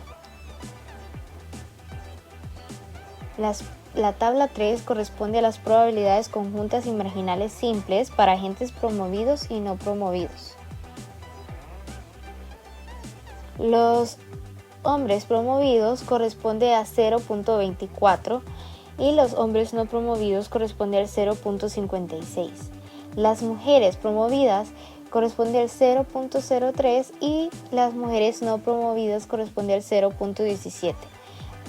La tabla 3 corresponde a las probabilidades conjuntas y marginales simples para agentes promovidos y no promovidos. Los hombres promovidos corresponde a 0.24 y los hombres no promovidos corresponde al 0.56. Las mujeres promovidas corresponde al 0.03 y las mujeres no promovidas corresponde al 0.17.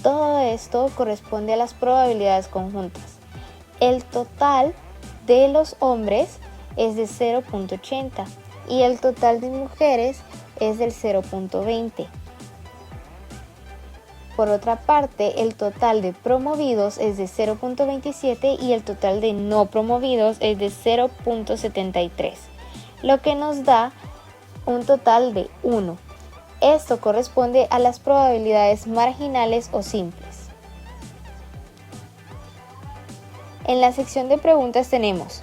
Todo esto corresponde a las probabilidades conjuntas. El total de los hombres es de 0.80 y el total de mujeres es del 0.20. Por otra parte, el total de promovidos es de 0.27 y el total de no promovidos es de 0.73. lo que nos da un total de 1. Esto corresponde a las probabilidades marginales o simples. En la sección de preguntas tenemos: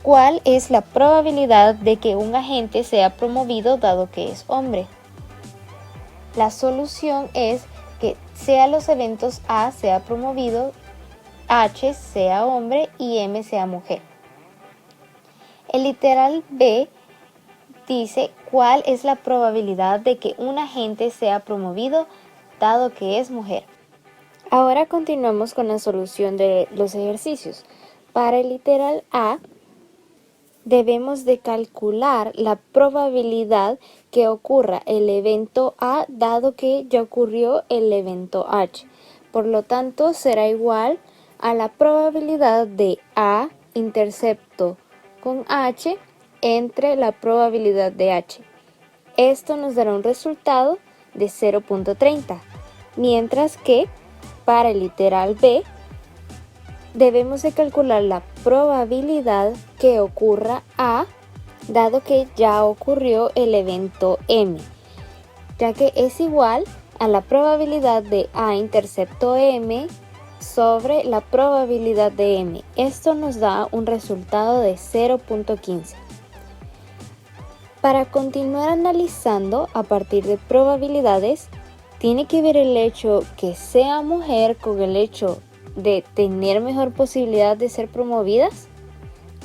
¿cuál es la probabilidad de que un agente sea promovido dado que es hombre? La solución es que sea los eventos A sea promovido, H sea hombre y M sea mujer. El literal B dice cuál es la probabilidad de que un agente sea promovido dado que es mujer. Ahora continuamos con la solución de los ejercicios. Para el literal A, debemos de calcular la probabilidad que ocurra el evento A dado que ya ocurrió el evento H. Por lo tanto, será igual a la probabilidad de A intercepto con H entre la probabilidad de H. Esto nos dará un resultado de 0.30, mientras que para el literal B debemos de calcular la probabilidad que ocurra A dado que ya ocurrió el evento M, ya que es igual a la probabilidad de A intercepto M sobre la probabilidad de M. Esto nos da un resultado de 0.15. Para continuar analizando a partir de probabilidades, tiene que ver el hecho que sea mujer con el hecho de tener mejor posibilidad de ser promovidas.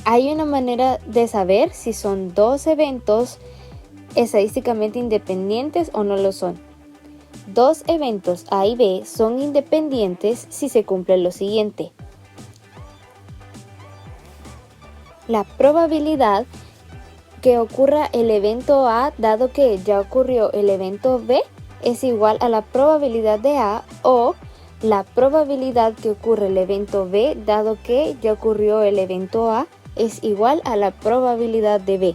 Hay una manera de saber si son dos eventos estadísticamente independientes o no lo son. Dos eventos A y B son independientes si se cumple lo siguiente. La probabilidad que ocurra el evento A dado que ya ocurrió el evento B es igual a la probabilidad de A, o la probabilidad que ocurre el evento B dado que ya ocurrió el evento A es igual a la probabilidad de B.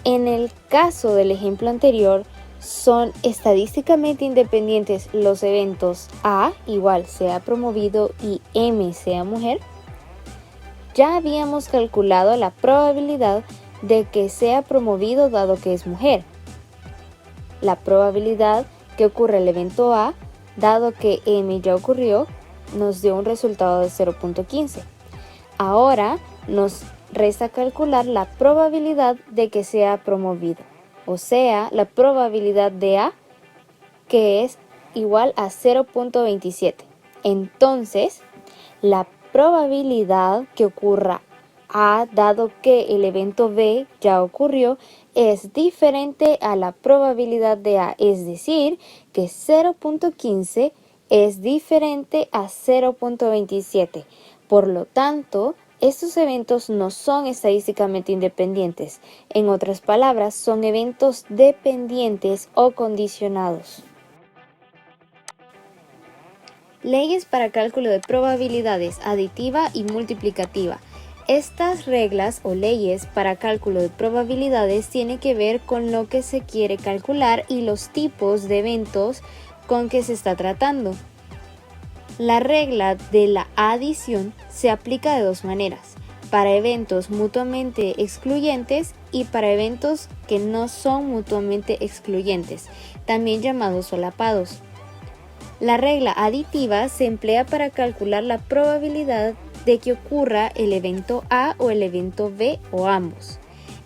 En el caso del ejemplo anterior, son estadísticamente independientes los eventos A igual sea promovido y M sea mujer. Ya habíamos calculado la probabilidad de que sea promovido dado que es mujer. La probabilidad que ocurre el evento A dado que M ya ocurrió nos dio un resultado de 0.15. Ahora nos resta calcular la probabilidad de que sea promovido, o sea, la probabilidad de A, que es igual a 0.27. Entonces, la probabilidad que ocurra A dado que el evento B ya ocurrió es diferente a la probabilidad de A, es decir, que 0.15 es diferente a 0.27. Por lo tanto, estos eventos no son estadísticamente independientes. En otras palabras, son eventos dependientes o condicionados. Leyes para cálculo de probabilidades aditiva y multiplicativa. Estas reglas o leyes para cálculo de probabilidades tienen que ver con lo que se quiere calcular y los tipos de eventos con que se está tratando. La regla de la adición se aplica de dos maneras: para eventos mutuamente excluyentes y para eventos que no son mutuamente excluyentes, también llamados solapados. La regla aditiva se emplea para calcular la probabilidad de que ocurra el evento A o el evento B o ambos.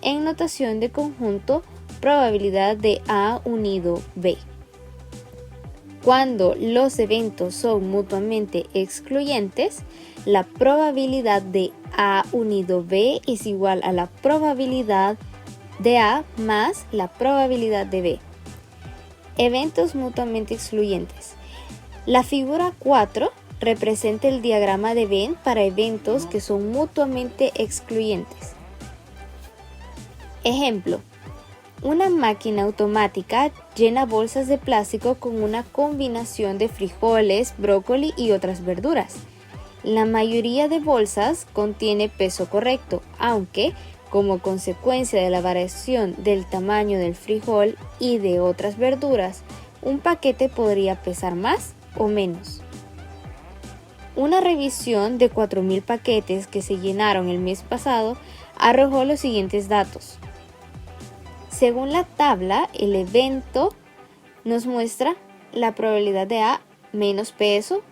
En notación de conjunto, probabilidad de A unido B. Cuando los eventos son mutuamente excluyentes, la probabilidad de A unido B es igual a la probabilidad de A más la probabilidad de B. Eventos mutuamente excluyentes. La figura 4 representa el diagrama de Venn para eventos que son mutuamente excluyentes. Ejemplo: una máquina automática llena bolsas de plástico con una combinación de frijoles, brócoli y otras verduras. La mayoría de bolsas contiene peso correcto, aunque, como consecuencia de la variación del tamaño del frijol y de otras verduras, un paquete podría pesar más o menos. Una revisión de 4.000 paquetes que se llenaron el mes pasado arrojó los siguientes datos. Según la tabla, el evento nos muestra la probabilidad de A menos peso,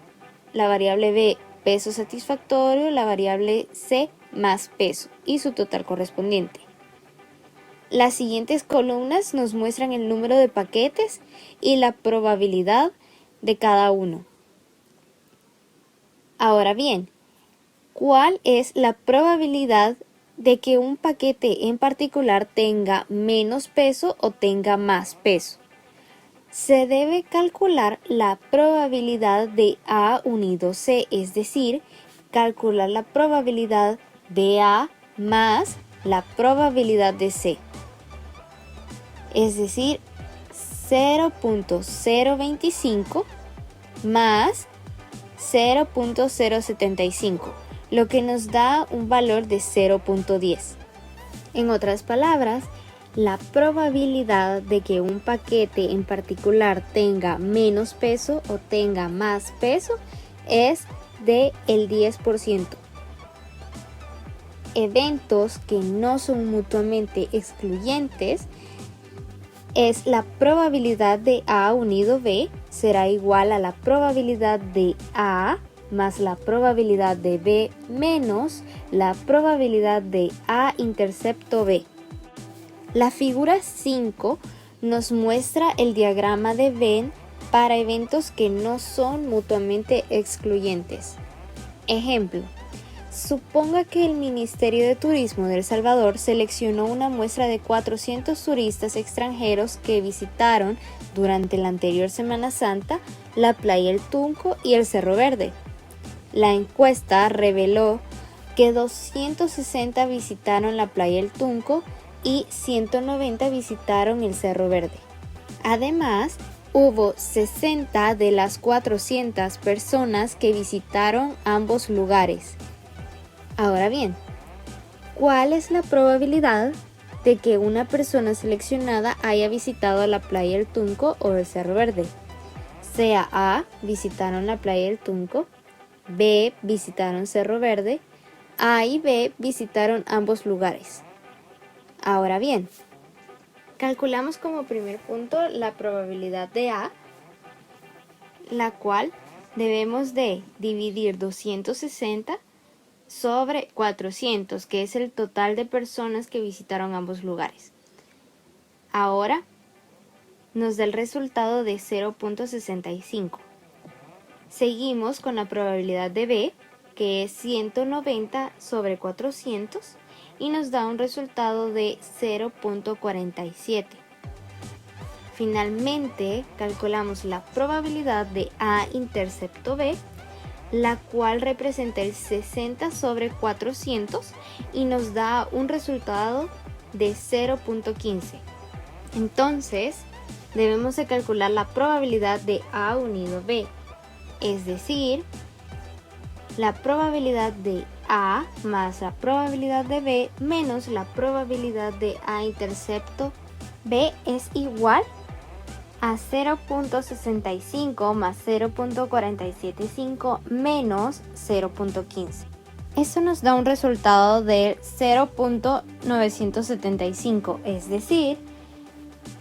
la variable B peso satisfactorio, la variable C más peso y su total correspondiente. Las siguientes columnas nos muestran el número de paquetes y la probabilidad de cada uno. Ahora bien, ¿cuál es la probabilidad de que un paquete en particular tenga menos peso o tenga más peso? Se debe calcular la probabilidad de A unido C, es decir, calcular la probabilidad de A más la probabilidad de C, es decir, 0.025 más 0.075, lo que nos da un valor de 0.10. En otras palabras, la probabilidad de que un paquete en particular tenga menos peso o tenga más peso es de el 10%. Eventos que no son mutuamente excluyentes es la probabilidad de A unido B será igual a la probabilidad de A más la probabilidad de B menos la probabilidad de A intercepto B. La figura 5 nos muestra el diagrama de Venn para eventos que no son mutuamente excluyentes. Ejemplo, suponga que el Ministerio de Turismo de El Salvador seleccionó una muestra de 400 turistas extranjeros que visitaron durante la anterior Semana Santa la playa El Tunco y el Cerro Verde. La encuesta reveló que 260 visitaron la playa El Tunco y 190 visitaron el Cerro Verde. Además, hubo 60 de las 400 personas que visitaron ambos lugares. Ahora bien, ¿cuál es la probabilidad de que una persona seleccionada haya visitado la playa El Tunco o el Cerro Verde? Sea A, visitaron la playa El Tunco, B, visitaron Cerro Verde, A y B visitaron ambos lugares. Ahora bien, calculamos como primer punto la probabilidad de A, la cual debemos de dividir 260 sobre 400, que es el total de personas que visitaron ambos lugares. Ahora nos da el resultado de 0.65. Seguimos con la probabilidad de B, que es 190 sobre 400, y nos da un resultado de 0.47. Finalmente, calculamos la probabilidad de A intercepto B, la cual representa el 60 sobre 400 y nos da un resultado de 0.15. Entonces, debemos de calcular la probabilidad de A unido B, es decir, la probabilidad de A más la probabilidad de B menos la probabilidad de A intercepto B es igual a 0.65 más 0.475 menos 0.15. Eso nos da un resultado de 0.975, es decir,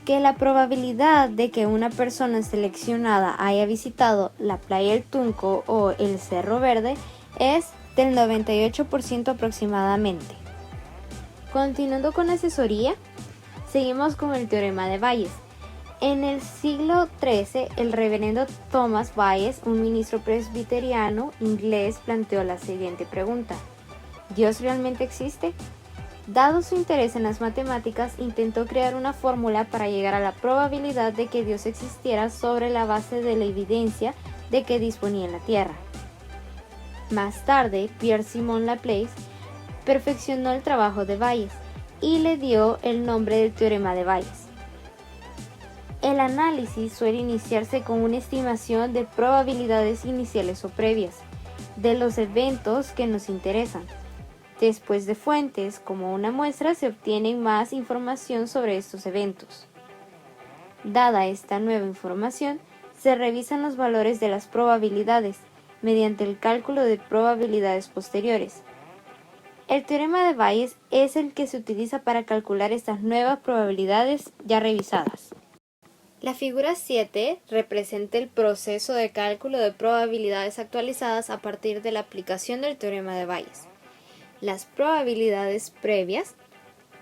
que la probabilidad de que una persona seleccionada haya visitado la playa El Tunco o el Cerro Verde es del 98% aproximadamente. Continuando con la asesoría, seguimos con el teorema de Bayes. En el siglo XIII, el reverendo Thomas Bayes, un ministro presbiteriano inglés, planteó la siguiente pregunta: ¿Dios realmente existe? Dado su interés en las matemáticas, intentó crear una fórmula para llegar a la probabilidad de que Dios existiera sobre la base de la evidencia de que disponía en la Tierra. Más tarde, Pierre-Simon Laplace perfeccionó el trabajo de Bayes y le dio el nombre del teorema de Bayes. El análisis suele iniciarse con una estimación de probabilidades iniciales o previas de los eventos que nos interesan. Después de fuentes como una muestra se obtiene más información sobre estos eventos. Dada esta nueva información, se revisan los valores de las probabilidades mediante el cálculo de probabilidades posteriores. El teorema de Bayes es el que se utiliza para calcular estas nuevas probabilidades ya revisadas. La figura 7 representa el proceso de cálculo de probabilidades actualizadas a partir de la aplicación del teorema de Bayes. Las probabilidades previas,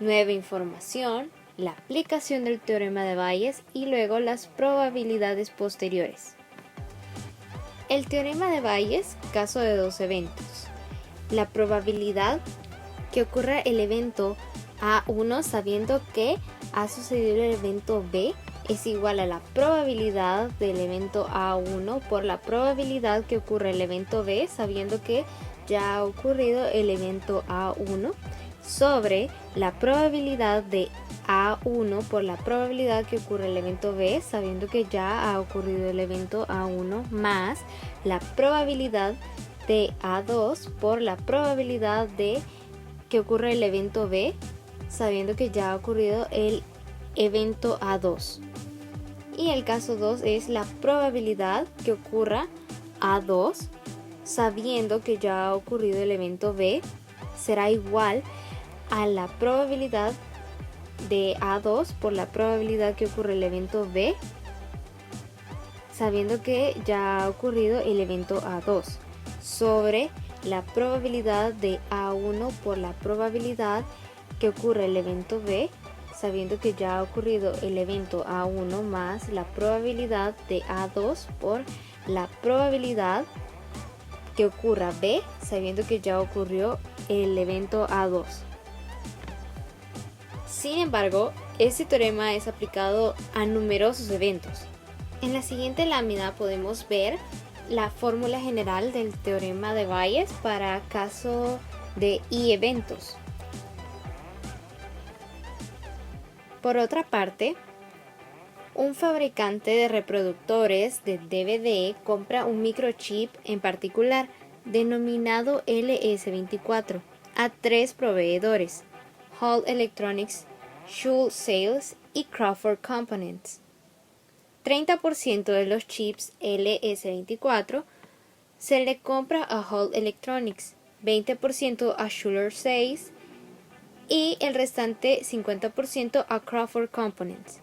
nueva información, la aplicación del teorema de Bayes y luego las probabilidades posteriores. El teorema de Bayes, caso de dos eventos. La probabilidad que ocurra el evento A1 sabiendo que ha sucedido el evento B es igual a la probabilidad del evento A1 por la probabilidad que ocurra el evento B sabiendo que ya ha ocurrido el evento A1 sobre la probabilidad de A1 por la probabilidad que ocurre el evento B sabiendo que ya ha ocurrido el evento A1 más la probabilidad de A2 por la probabilidad de que ocurre el evento B sabiendo que ya ha ocurrido el evento A2. Y el caso 2 es la probabilidad que ocurra A2 sabiendo que ya ha ocurrido el evento B será igual a la probabilidad de A2 por la probabilidad que ocurre el evento B sabiendo que ya ha ocurrido el evento A2 sobre la probabilidad de A1 por la probabilidad que ocurre el evento B sabiendo que ya ha ocurrido el evento A1 más la probabilidad de A2 por la probabilidad que ocurra B sabiendo que ya ocurrió el evento A2. Sin embargo, este teorema es aplicado a numerosos eventos. En la siguiente lámina podemos ver la fórmula general del teorema de Bayes para caso de I eventos. Por otra parte, un fabricante de reproductores de DVD compra un microchip en particular denominado LS24 a 3 proveedores: Hall Electronics, Schulze Sales y Crawford Components. 30% de los chips LS24 se le compra a Hall Electronics, 20% a Schulze Sales y el restante 50% a Crawford Components.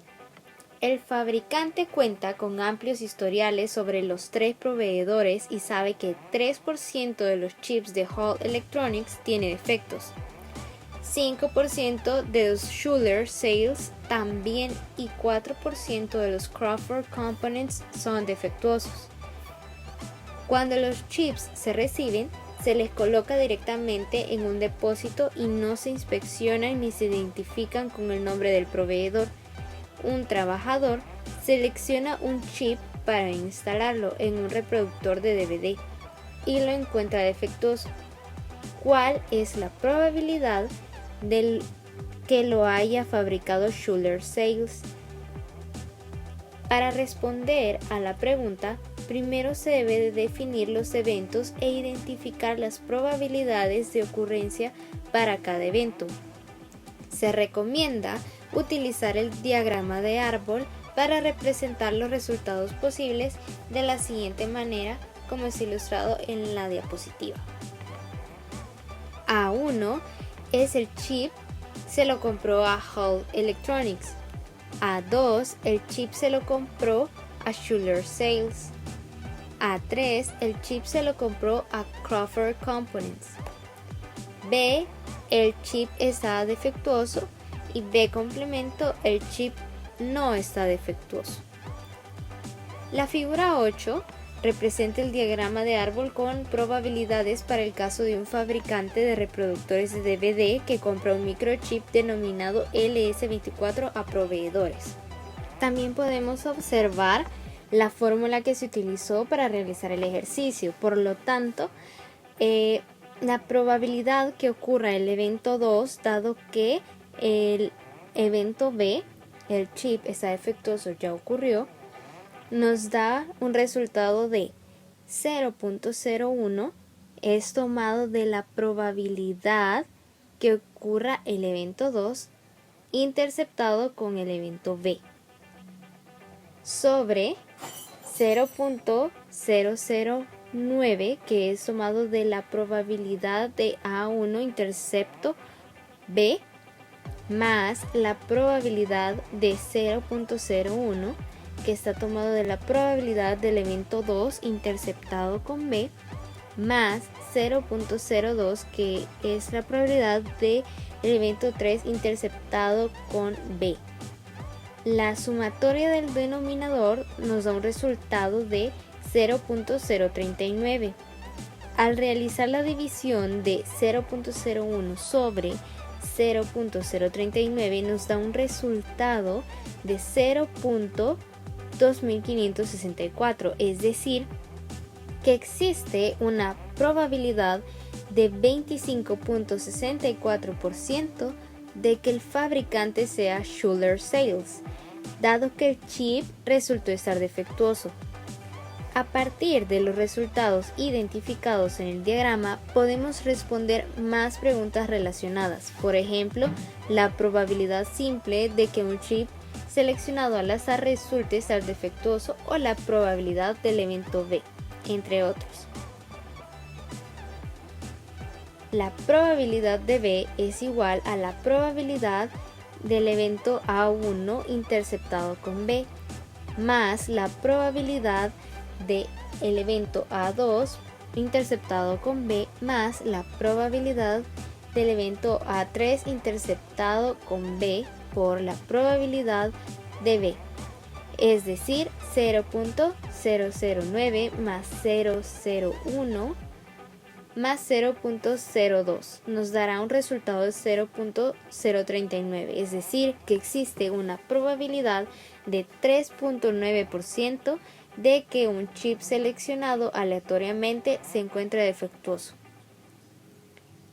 El fabricante cuenta con amplios historiales sobre los 3 proveedores y sabe que 3% de los chips de Hall Electronics tiene defectos. 5% de los Schulze Sales también y 4% de los Crawford Components son defectuosos. Cuando los chips se reciben, se les coloca directamente en un depósito y no se inspeccionan ni se identifican con el nombre del proveedor. Un trabajador selecciona un chip para instalarlo en un reproductor de DVD y lo encuentra defectuoso. ¿Cuál es la probabilidad del que lo haya fabricado Schulze Sales? Para responder a la pregunta, primero se debe de definir los eventos e identificar las probabilidades de ocurrencia para cada evento. Se recomienda utilizar el diagrama de árbol para representar los resultados posibles de la siguiente manera, como es ilustrado en la diapositiva. A1 es el chip, se lo compró a Hall Electronics. A2, el chip se lo compró a Schulze Sales. A3, el chip se lo compró a Crawford Components. B, el chip está defectuoso y B complemento, el chip no está defectuoso. La figura 8 representa el diagrama de árbol con probabilidades para el caso de un fabricante de reproductores de DVD que compra un microchip denominado LS24 a proveedores. También podemos observar la fórmula que se utilizó para realizar el ejercicio. Por lo tanto, la probabilidad que ocurra el evento 2, dado que el evento B, el chip está defectuoso, ya ocurrió, nos da un resultado de 0.01, es tomado de la probabilidad que ocurra el evento 2 interceptado con el evento B sobre 0.009 9, que es tomado de la probabilidad de A1 intercepto B, más la probabilidad de 0.01, que está tomado de la probabilidad del evento 2 interceptado con B, más 0.02, que es la probabilidad del evento 3 interceptado con B. La sumatoria del denominador nos da un resultado de 0.039. Al realizar la división de 0.01 sobre 0.039 nos da un resultado de 0.2564, es decir, que existe una probabilidad de 25.64% de que el fabricante sea Schuler Sales, dado que el chip resultó estar defectuoso. A partir de los resultados identificados en el diagrama, podemos responder más preguntas relacionadas. Por ejemplo, la probabilidad simple de que un chip seleccionado al azar resulte estar defectuoso o la probabilidad del evento B, entre otros. La probabilidad de B es igual a la probabilidad del evento A1 interceptado con B, más la probabilidad del evento A2 interceptado con B, más la probabilidad del evento A3 interceptado con B por la probabilidad de B, es decir, 0.009 más 0.01 más 0.02 nos dará un resultado de 0.039, es decir, que existe una probabilidad de 3.9% de que un chip seleccionado aleatoriamente se encuentre defectuoso.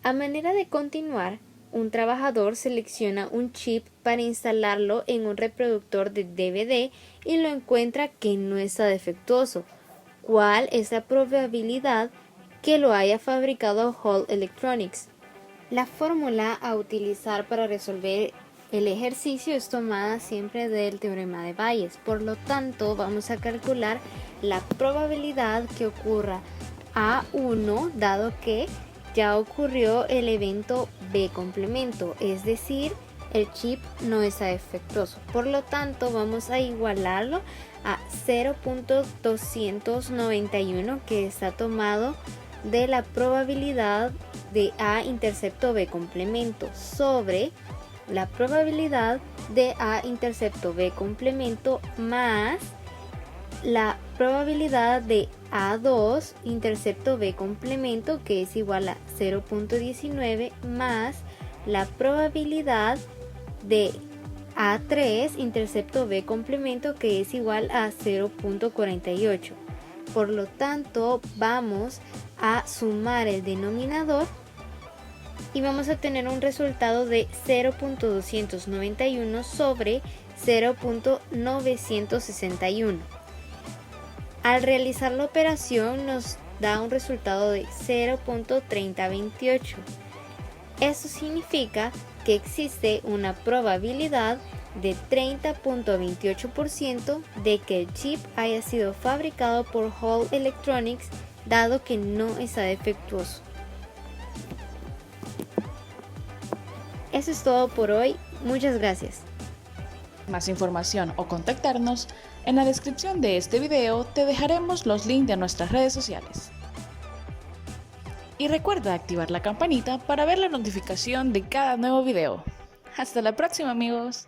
A manera de continuar, un trabajador selecciona un chip para instalarlo en un reproductor de DVD y lo encuentra que no está defectuoso. ¿Cuál es la probabilidad que lo haya fabricado Hall Electronics? La fórmula a utilizar para resolver el ejercicio es tomada siempre del teorema de Bayes. Por lo tanto, vamos a calcular la probabilidad que ocurra A1, dado que ya ocurrió el evento B complemento, es decir, el chip no está defectuoso. Por lo tanto, vamos a igualarlo a 0.291, que está tomado de la probabilidad de A intercepto B complemento sobre la probabilidad de A intercepto B complemento más la probabilidad de A2 intercepto B complemento, que es igual a 0.19 más la probabilidad de A3 intercepto B complemento, que es igual a 0.48. Por lo tanto, vamos a sumar el denominador y vamos a tener un resultado de 0.291 sobre 0.961. Al realizar la operación nos da un resultado de 0.3028. Esto significa que existe una probabilidad de 30.28% de que el chip haya sido fabricado por Hall Electronics, dado que no está defectuoso. Eso es todo por hoy. Muchas gracias. Más información o contactarnos, en la descripción de este video te dejaremos los links de nuestras redes sociales. Y recuerda activar la campanita para ver la notificación de cada nuevo video. Hasta la próxima, amigos.